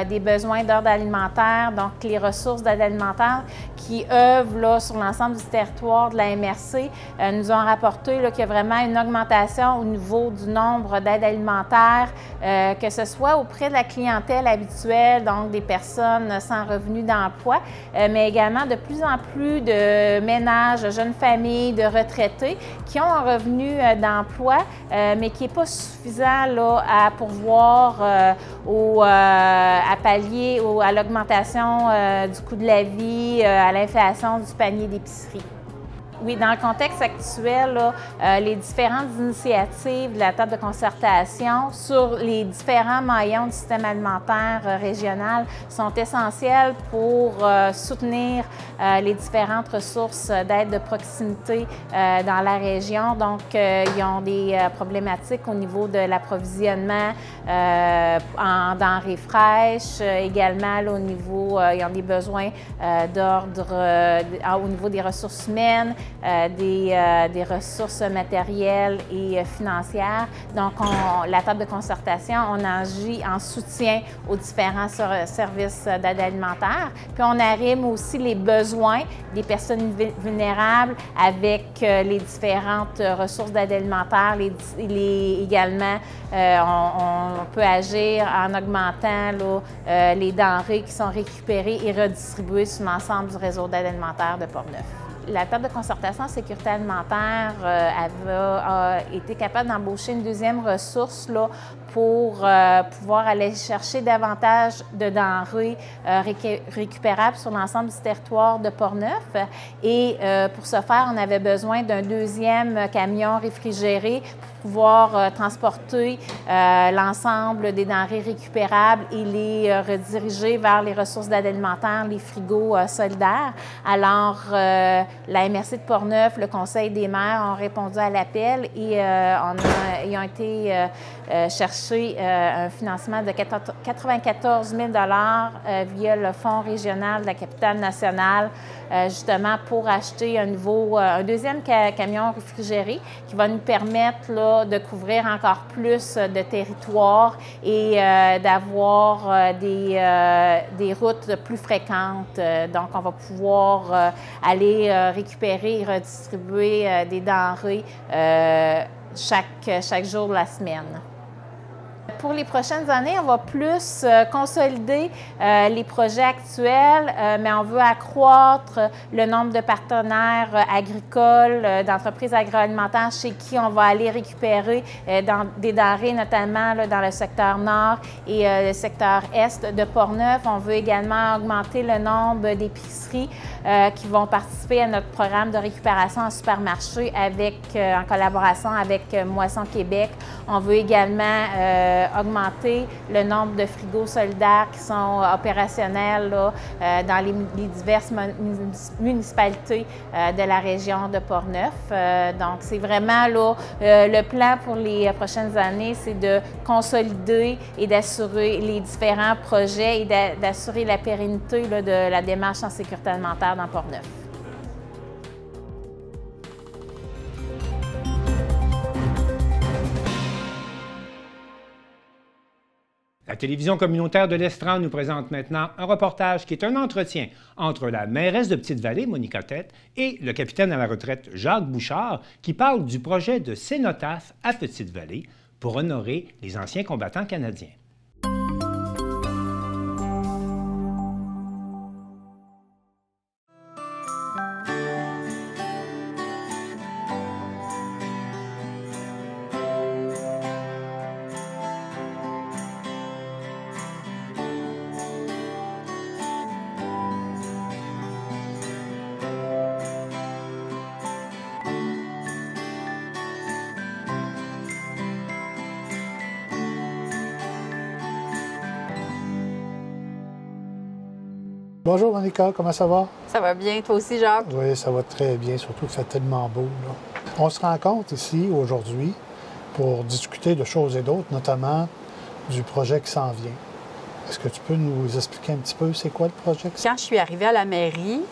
des besoins d'ordre alimentaire, donc les ressources d'aide alimentaire qui œuvrent là, sur l'ensemble du territoire de la MRC nous ont rapporté qu'il y a vraiment une augmentation au niveau du nombre d'aides alimentaires, que ce soit auprès de la clientèle habituelle, donc des personnes sans revenu d'emploi, mais également de plus en plus de ménages, de jeunes familles, de retraités qui ont un revenu d'emploi, mais qui n'est pas suffisant là, à pourvoir à pallier à l'augmentation du coût de la vie, à l'inflation du panier d'épicerie. Oui, dans le contexte actuel, là, les différentes initiatives de la table de concertation sur les différents maillons du système alimentaire régional sont essentielles pour soutenir les différentes ressources d'aide de proximité dans la région. Donc, ils ont des problématiques au niveau de l'approvisionnement en denrées fraîches, également là, au niveau, ils ont des besoins d'ordre au niveau des ressources humaines, des ressources matérielles et financières. Donc, la table de concertation, on agit en soutien aux différents services d'aide alimentaire. Puis, on arrime aussi les besoins des personnes vulnérables avec les différentes ressources d'aide alimentaire. Également, on peut agir en augmentant là, les denrées qui sont récupérées et redistribuées sur l'ensemble du réseau d'aide alimentaire de Portneuf. La table de concertation en sécurité alimentaire a été capable d'embaucher une deuxième ressource là, pour pouvoir aller chercher davantage de denrées récupérables sur l'ensemble du territoire de Portneuf. Et pour ce faire, on avait besoin d'un deuxième camion réfrigéré pour pouvoir transporter l'ensemble des denrées récupérables et les rediriger vers les ressources d'aide alimentaire, les frigos solidaires. Alors, la MRC de Portneuf, le Conseil des maires ont répondu à l'appel et ils ont été chercher un financement de 94 000 via le Fonds régional de la capitale nationale, justement pour acheter un deuxième camion réfrigéré qui va nous permettre là, de couvrir encore plus de territoire et d'avoir des routes plus fréquentes. Donc, on va pouvoir aller récupérer et redistribuer des denrées chaque jour de la semaine. Pour les prochaines années, on va plus consolider les projets actuels, mais on veut accroître le nombre de partenaires agricoles, d'entreprises agroalimentaires chez qui on va aller récupérer des denrées, notamment là, dans le secteur nord et le secteur est de Portneuf. On veut également augmenter le nombre d'épiceries qui vont participer à notre programme de récupération en supermarché en collaboration avec Moisson Québec. On veut également augmenter le nombre de frigos solidaires qui sont opérationnels là, dans les diverses municipalités de la région de Portneuf. Donc, c'est vraiment là, le plan pour les prochaines années, c'est de consolider et d'assurer les différents projets et d'assurer la pérennité là, de la démarche en sécurité alimentaire dans Portneuf. La télévision communautaire de l'Estran nous présente maintenant un reportage qui est un entretien entre la mairesse de Petite-Vallée, Monica Tête, et le capitaine à la retraite, Jacques Bouchard, qui parle du projet de cénotaphe à Petite-Vallée pour honorer les anciens combattants canadiens. Bonjour Monica, comment ça va? Ça va bien, toi aussi Jacques? Oui, ça va très bien, surtout qu'il fait tellement beau. Là. On se rencontre ici aujourd'hui pour discuter de choses et d'autres, notamment du projet qui s'en vient. Est-ce que tu peux nous expliquer un petit peu c'est quoi le projet? Quand je suis arrivée à la mairie,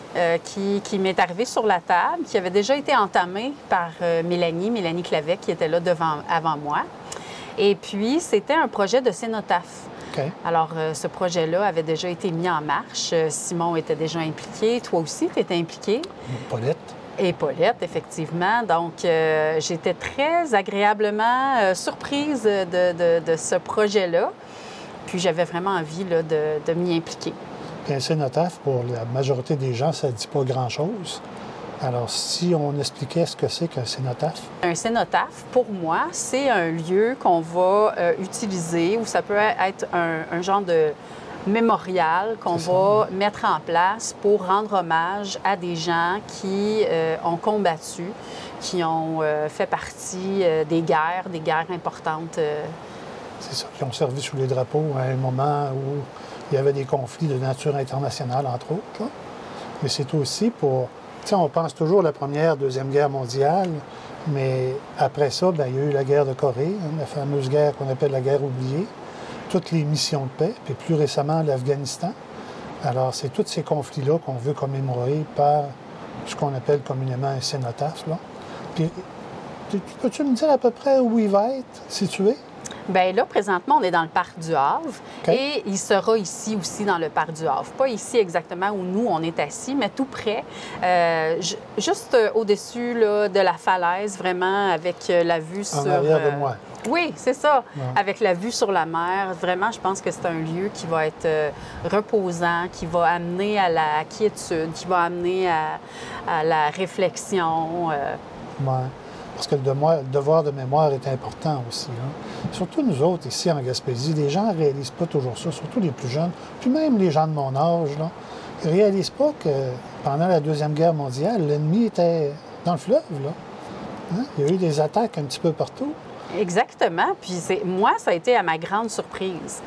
qui m'est arrivé sur la table, qui avait déjà été entamé par Mélanie Clavet, qui était là avant moi. Et puis, c'était un projet de cénotaphe. Okay. Alors, ce projet-là avait déjà été mis en marche. Simon était déjà impliqué. Toi aussi, tu étais impliqué. Paulette. Et Paulette, effectivement. Donc, j'étais très agréablement surprise de ce projet-là. Puis, j'avais vraiment envie là, de m'y impliquer. Un cénotaphe, pour la majorité des gens, ça ne dit pas grand-chose. Alors, si on expliquait ce que c'est qu'un cénotaphe? Un cénotaphe, pour moi, c'est un lieu qu'on va utiliser, ou ça peut être un genre de mémorial qu'on va mettre en place pour rendre hommage à des gens qui ont combattu, qui ont fait partie des guerres importantes. C'est ça, qui ont servi sous les drapeaux à un moment où il y avait des conflits de nature internationale, entre autres. Là. Mais c'est aussi pour... Tu sais, on pense toujours à la Première, Deuxième Guerre mondiale, mais après ça, bien, il y a eu la guerre de Corée, hein, la fameuse guerre qu'on appelle la guerre oubliée, toutes les missions de paix, puis plus récemment l'Afghanistan. Alors, c'est tous ces conflits-là qu'on veut commémorer par ce qu'on appelle communément un cénotaphe. Là. Puis, peux-tu me dire à peu près où il va être situé? Bien là, présentement, on est dans le parc du Havre Okay. et il sera ici aussi dans le parc du Havre. Pas ici exactement où nous, on est assis, mais tout près, juste au-dessus là, de la falaise, vraiment avec la vue sur... En arrière de moi. Oui, c'est ça. Ouais. Avec la vue sur la mer, vraiment, je pense que c'est un lieu qui va être reposant, qui va amener à la quiétude, qui va amener à la réflexion. Ouais. Parce que le devoir de mémoire est important aussi. Hein. Surtout nous autres, ici en Gaspésie, les gens ne réalisent pas toujours ça, surtout les plus jeunes, puis même les gens de mon âge, là, ils ne réalisent pas que pendant la Deuxième Guerre mondiale, l'ennemi était dans le fleuve. Là. Hein? Il y a eu des attaques un petit peu partout. Exactement. Puis moi, ça a été à ma grande surprise.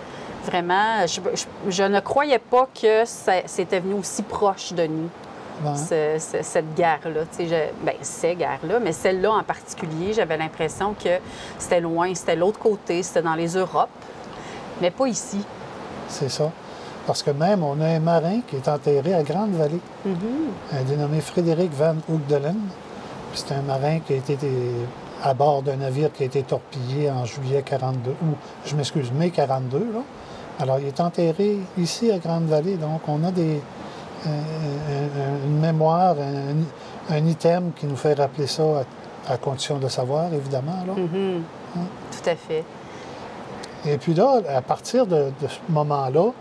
Vraiment, je ne croyais pas que c'était venu aussi proche de nous. Ouais. Cette guerre-là, ces guerres-là, mais celle-là en particulier, j'avais l'impression que c'était loin, c'était l'autre côté, c'était dans les Europes, mais pas ici. C'est ça. Parce que même, on a un marin qui est enterré à Grande-Vallée, un dénommé Frédéric Van Hoogdelen. C'est un marin qui a été à bord d'un navire qui a été torpillé en juillet 42, ou je m'excuse, mai 42. Là. Alors, il est enterré ici à Grande-Vallée, donc on a une mémoire, un item qui nous fait rappeler ça à condition de savoir, évidemment. Là. Tout à fait. Et puis là, à partir de ce moment-là,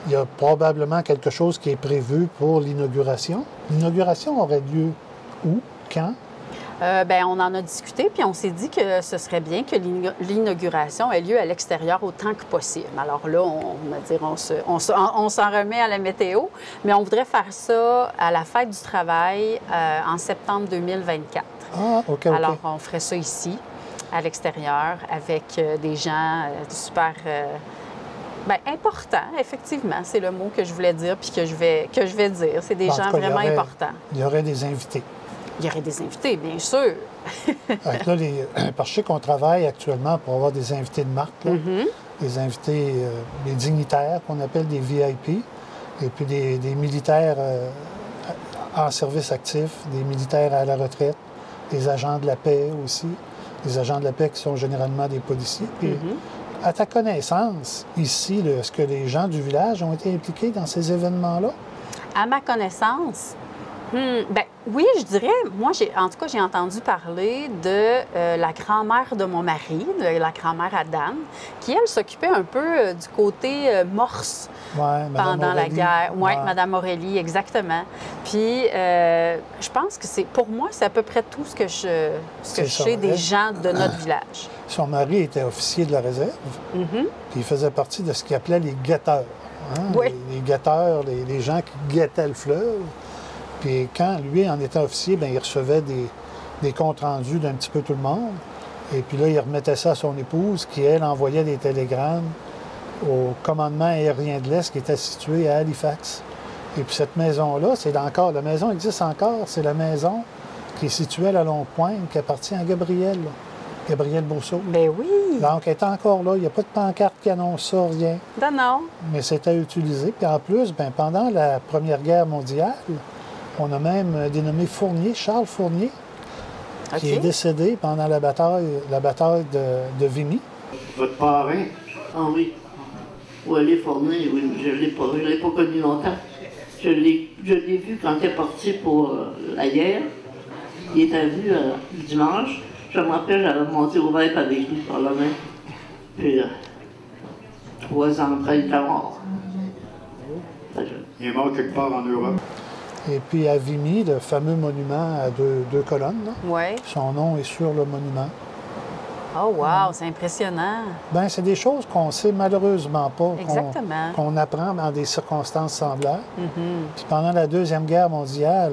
il y a probablement quelque chose qui est prévu pour l'inauguration. L'inauguration aurait lieu où? Quand? Bien, on en a discuté, puis on s'est dit que ce serait bien que l'inauguration ait lieu à l'extérieur autant que possible. Alors là, on s'en remet à la météo, mais on voudrait faire ça à la Fête du travail en septembre 2024. Ah, OK. Alors, on ferait ça ici, à l'extérieur, avec des gens super... importants, effectivement, c'est le mot que je voulais dire puis que je vais dire. C'est des gens vraiment importants. Il y aurait des invités. Il y aurait des invités, bien sûr. Là, parce que je sais qu'on travaille actuellement pour avoir des invités de marque, là. Des invités, des dignitaires qu'on appelle des VIP, et puis des militaires en service actif, des militaires à la retraite, des agents de la paix aussi, des agents de la paix qui sont généralement des policiers. Puis, à ta connaissance, ici, est-ce que les gens du village ont été impliqués dans ces événements-là? À ma connaissance, oui, je dirais. Moi, en tout cas, j'ai entendu parler de la grand-mère de mon mari, de la grand-mère Adam, qui, elle, s'occupait un peu du côté morse pendant la guerre. Oui, Mme Aurélie, exactement. Puis, je pense que pour moi, c'est à peu près tout ce que je sais des gens de notre village. Son mari était officier de la réserve, puis il faisait partie de ce qu'il appelait les guetteurs. Hein? Oui. Les guetteurs, les gens qui guettaient le fleuve. Puis quand lui, en étant officier, bien, il recevait des comptes rendus d'un petit peu tout le monde. Et puis là, il remettait ça à son épouse, qui, elle, envoyait des télégrammes au commandement aérien de l'Est qui était situé à Halifax. Et puis cette maison-là, la maison existe encore, c'est la maison qui est située à la Longue-Pointe, qui appartient à Gabriel Beauceau. Ben oui! Donc, elle est encore là. Il n'y a pas de pancarte qui annonce ça, rien. Non. Mais c'est à utiliser. Puis en plus, pendant la Première Guerre mondiale, on a même dénommé Fournier, Charles Fournier, qui est décédé pendant la bataille de Vimy. Votre parrain? Ah oui. Wallet Fournier, oui, je ne l'ai pas connu longtemps. Je l'ai vu quand il est parti pour la guerre. Il était venu le dimanche. Je me rappelle, j'avais monté au Vêpres avec lui par la main. Puis, 3 ans après, il était mort. Il est mort quelque part en Europe. Et puis à Vimy, le fameux monument à deux colonnes, là, ouais. Son nom est sur le monument. Oh wow, c'est impressionnant. Bien, c'est des choses qu'on ne sait malheureusement pas, qu'on apprend dans des circonstances semblables. Puis pendant la Deuxième Guerre mondiale,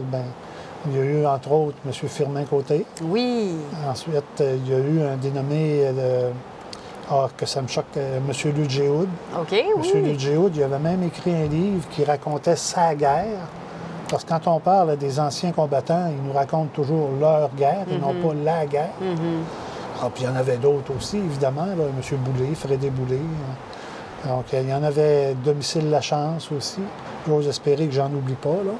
il y a eu, entre autres, M. Firmin-Côté. Oui. Ensuite, il y a eu un dénommé, que ça me choque, M. Ludgéoud. OK, M. Ludgéoud, il avait même écrit un livre qui racontait sa guerre. Parce que quand on parle des anciens combattants, ils nous racontent toujours leur guerre, et non pas la guerre. Puis il y en avait d'autres aussi, évidemment, là, M. Boulay, Frédé Boulay. Donc, il y en avait Domicile Lachance aussi. J'ose espérer que j'en oublie pas, là.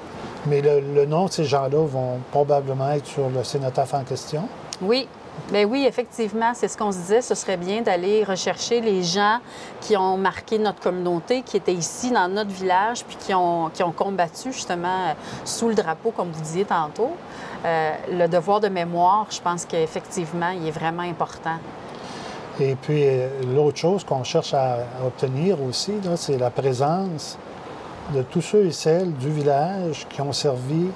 Mais le nom de ces gens-là vont probablement être sur le cénotaphe en question. Oui. Bien oui, effectivement, c'est ce qu'on se disait. Ce serait bien d'aller rechercher les gens qui ont marqué notre communauté, qui étaient ici dans notre village, puis qui ont combattu justement sous le drapeau, comme vous disiez tantôt. Le devoir de mémoire, je pense qu'effectivement, il est vraiment important. Et puis, l'autre chose qu'on cherche à obtenir aussi, c'est la présence de tous ceux et celles du village qui ont servi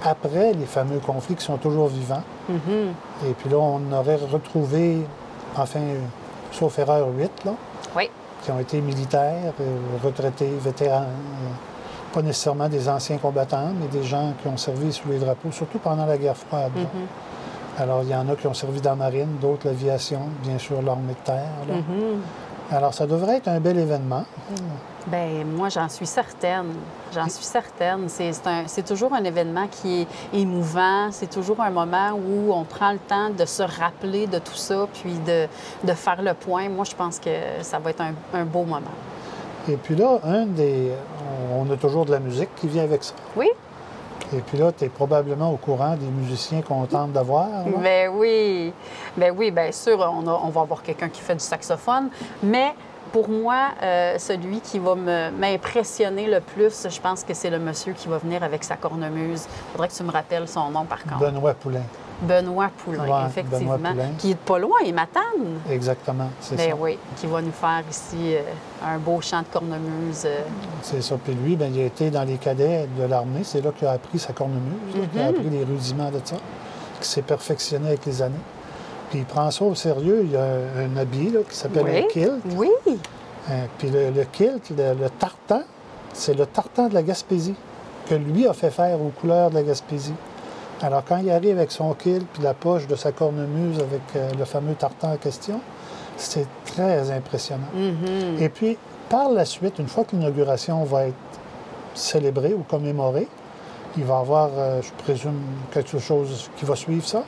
après les fameux conflits qui sont toujours vivants. Et puis là, on aurait retrouvé, enfin, sauf erreur, 8, là, qui ont été militaires, retraités, vétérans, pas nécessairement des anciens combattants, mais des gens qui ont servi sous les drapeaux, surtout pendant la guerre froide. Alors, il y en a qui ont servi dans la marine, d'autres l'aviation, bien sûr l'armée de terre. Là. Alors, ça devrait être un bel événement. Bien, moi, j'en suis certaine. J'en suis certaine. C'est toujours un événement qui est émouvant. C'est toujours un moment où on prend le temps de se rappeler de tout ça, puis de faire le point. Moi, je pense que ça va être un beau moment. Et puis là, on a toujours de la musique qui vient avec ça. Oui. Et puis là, tu es probablement au courant des musiciens qu'on tente d'avoir. Bien oui. Bien oui, bien sûr, on va avoir quelqu'un qui fait du saxophone, mais pour moi, celui qui va m'impressionner le plus, je pense que c'est le monsieur qui va venir avec sa cornemuse. Il faudrait que tu me rappelles son nom, par contre. Benoît Poulain. Benoît Poulain, effectivement. Benoît Poulain. Qui est pas loin, il m'attend. Exactement, c'est ça. Bien oui, qui va nous faire ici un beau chant de cornemuse. C'est ça. Puis lui, il a été dans les cadets de l'armée. C'est là qu'il a appris sa cornemuse, qu'il a appris les rudiments de ça, qui s'est perfectionné avec les années. Puis il prend ça au sérieux. Il y a un habit là, qui s'appelle un kilt. Oui. Puis le kilt, le tartan, c'est le tartan de la Gaspésie que lui a fait faire aux couleurs de la Gaspésie. Alors, quand il arrive avec son kilt puis la poche de sa cornemuse avec le fameux tartan en question, c'est très impressionnant. Et puis, par la suite, une fois que l'inauguration va être célébrée ou commémorée, il va y avoir, je présume, quelque chose qui va suivre ça.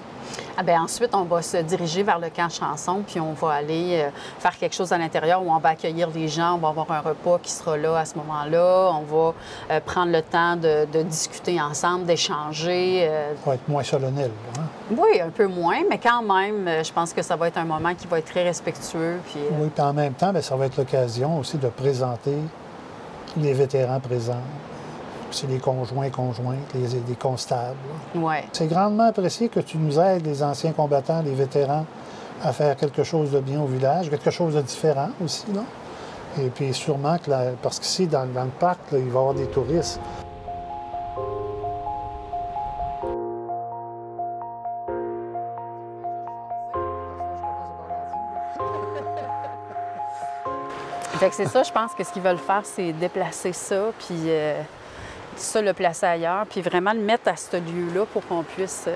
Ah bien, ensuite, on va se diriger vers le camp chanson, puis on va aller faire quelque chose à l'intérieur où on va accueillir les gens, on va avoir un repas qui sera là à ce moment-là, on va prendre le temps de discuter ensemble, d'échanger. Ça va être moins solennel, hein? Oui, un peu moins, mais quand même, je pense que ça va être un moment qui va être très respectueux. Puis, Oui, puis en même temps, bien, ça va être l'occasion aussi de présenter les vétérans présents. C'est les conjoints, conjointes, les constables. Ouais. C'est grandement apprécié que tu nous aides, les anciens combattants, les vétérans, à faire quelque chose de bien au village, quelque chose de différent aussi, là. Et puis sûrement que, parce qu'ici, dans le parc, là, il va y avoir des touristes. Fait que c'est ça, je pense que ce qu'ils veulent faire, c'est déplacer ça, puis ça, le placer ailleurs, puis vraiment le mettre à ce lieu-là pour qu'on puisse...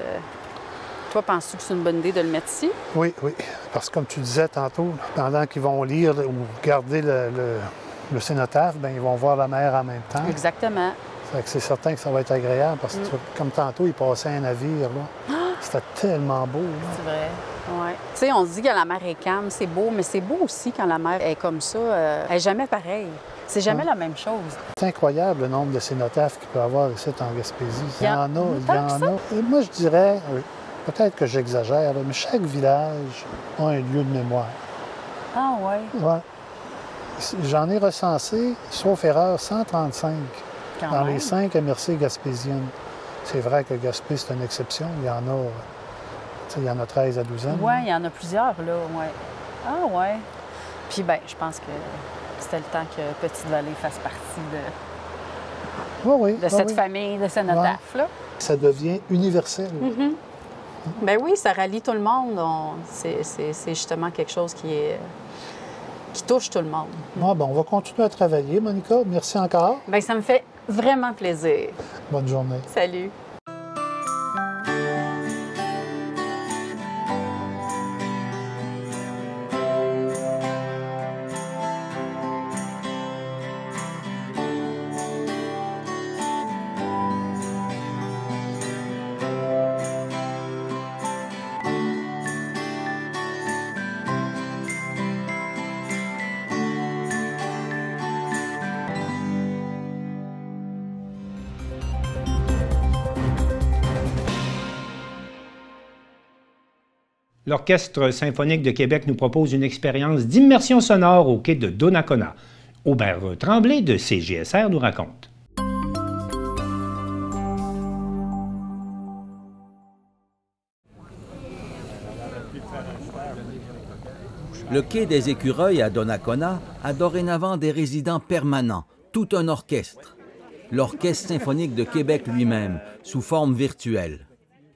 Toi, penses-tu que c'est une bonne idée de le mettre ici? Oui, oui. Parce que comme tu disais tantôt, pendant qu'ils vont lire ou regarder le cénotaphe, bien, ils vont voir la mer en même temps. Exactement. Fait que c'est certain que ça va être agréable parce que, comme tantôt, il passait un navire, là. C'était tellement beau. C'est vrai. Oui. Tu sais, on se dit que la mer est calme, c'est beau, mais c'est beau aussi quand la mer est comme ça. Elle n'est jamais pareille. C'est jamais la même chose. C'est incroyable le nombre de cénotaphes qu'il peut y avoir ici en Gaspésie. Il y en a. Et moi, je dirais, peut-être que j'exagère, mais chaque village a un lieu de mémoire. Ah oui? Oui. J'en ai recensé, sauf erreur, 135 dans les 5 MRC gaspésiennes. C'est vrai que Gaspé, c'est une exception. Il y en a 13 à 12 ans. Oui, il y en a plusieurs, là, oui. Ah oui. Puis, bien, je pense que c'était le temps que Petite-Vallée fasse partie de cette famille de cénotaphes, là. Ça devient universel. Ben oui, ça rallie tout le monde. C'est justement quelque chose qui touche tout le monde. Bon, on va continuer à travailler, Monica. Merci encore. Bien, ça me fait vraiment plaisir. Bonne journée. Salut. L'Orchestre symphonique de Québec nous propose une expérience d'immersion sonore au quai de Donnacona. Aubert Tremblay de CJSR nous raconte. Le quai des Écureuils à Donnacona a dorénavant des résidents permanents, tout un orchestre. L'Orchestre symphonique de Québec lui-même, sous forme virtuelle.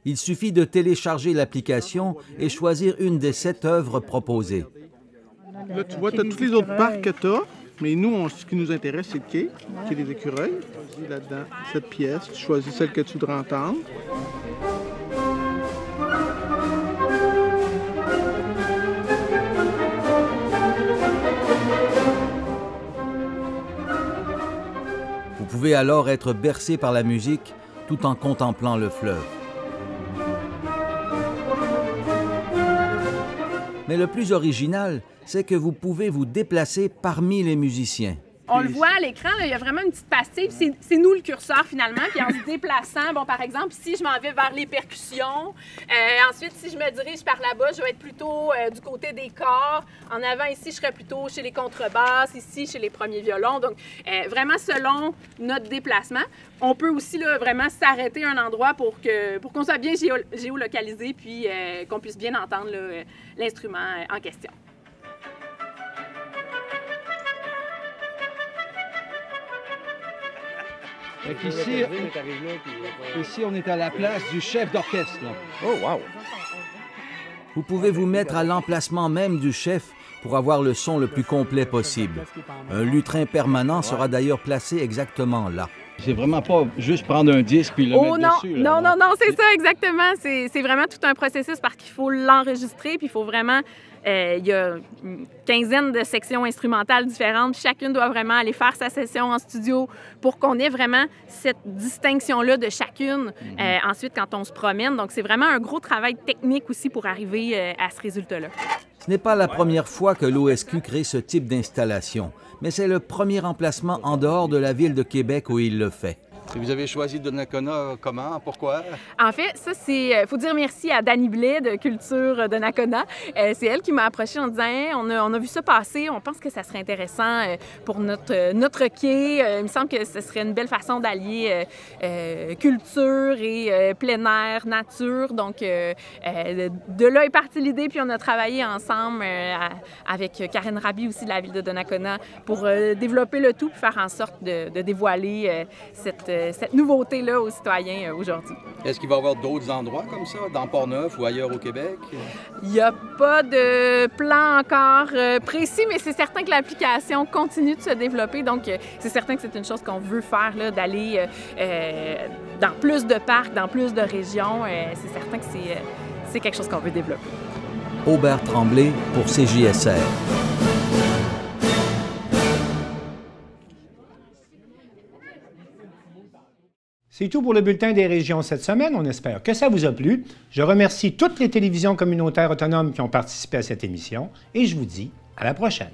Il suffit de télécharger l'application et choisir une des 7 œuvres proposées. Là, tu vois, tu as tous les autres parcs que tu as, mais nous, ce qui nous intéresse, c'est le quai, qui est des écureuils. Là-dedans, cette pièce, tu choisis celle que tu voudrais entendre. Vous pouvez alors être bercé par la musique tout en contemplant le fleuve. Mais le plus original, c'est que vous pouvez vous déplacer parmi les musiciens. On le voit à l'écran, il y a vraiment une petite pastille, c'est nous le curseur finalement, puis en se déplaçant, bon par exemple, ici je m'en vais vers les percussions, ensuite si je me dirige par là-bas, je vais être plutôt du côté des corps, en avant ici je serais plutôt chez les contrebasses, ici chez les premiers violons, donc vraiment selon notre déplacement. On peut aussi là, vraiment s'arrêter à un endroit pour qu'on soit bien géolocalisé, puis qu'on puisse bien entendre l'instrument en question. Ici, on est à la place du chef d'orchestre. Oh, wow! Vous pouvez vous mettre à l'emplacement même du chef pour avoir le son le plus complet possible. Un lutrin permanent sera d'ailleurs placé exactement là. C'est vraiment pas juste prendre un disque puis le mettre dessus. Non, c'est ça exactement. C'est vraiment tout un processus parce qu'il faut l'enregistrer, puis il faut vraiment... il y a une quinzaine de sections instrumentales différentes. Chacune doit vraiment aller faire sa session en studio pour qu'on ait vraiment cette distinction-là de chacune ensuite quand on se promène. Donc, c'est vraiment un gros travail technique aussi pour arriver à ce résultat-là. Ce n'est pas la première fois que l'OSQ crée ce type d'installation, mais c'est le premier emplacement en dehors de la ville de Québec où il le fait. Et vous avez choisi Donnacona comment? Pourquoi? En fait, ça, c'est... faut dire merci à Dani Blais de Culture Donnacona. C'est elle qui m'a approchée en disant hey, on a vu ça passer, on pense que ça serait intéressant pour notre quai. Il me semble que ce serait une belle façon d'allier culture et plein air, nature. Donc, de là est partie l'idée, puis on a travaillé ensemble avec Karen Rabi aussi de la ville de Donnacona pour développer le tout, puis faire en sorte de dévoiler cette nouveauté-là aux citoyens aujourd'hui. Est-ce qu'il va y avoir d'autres endroits comme ça, dans Port-Neuf ou ailleurs au Québec? Il n'y a pas de plan encore précis, mais c'est certain que l'application continue de se développer. Donc, c'est certain que c'est une chose qu'on veut faire, d'aller dans plus de parcs, dans plus de régions. C'est certain que c'est quelque chose qu'on veut développer. Aubert Tremblay pour CJSR. C'est tout pour le Bulletin des régions cette semaine. On espère que ça vous a plu. Je remercie toutes les télévisions communautaires autonomes qui ont participé à cette émission et je vous dis à la prochaine.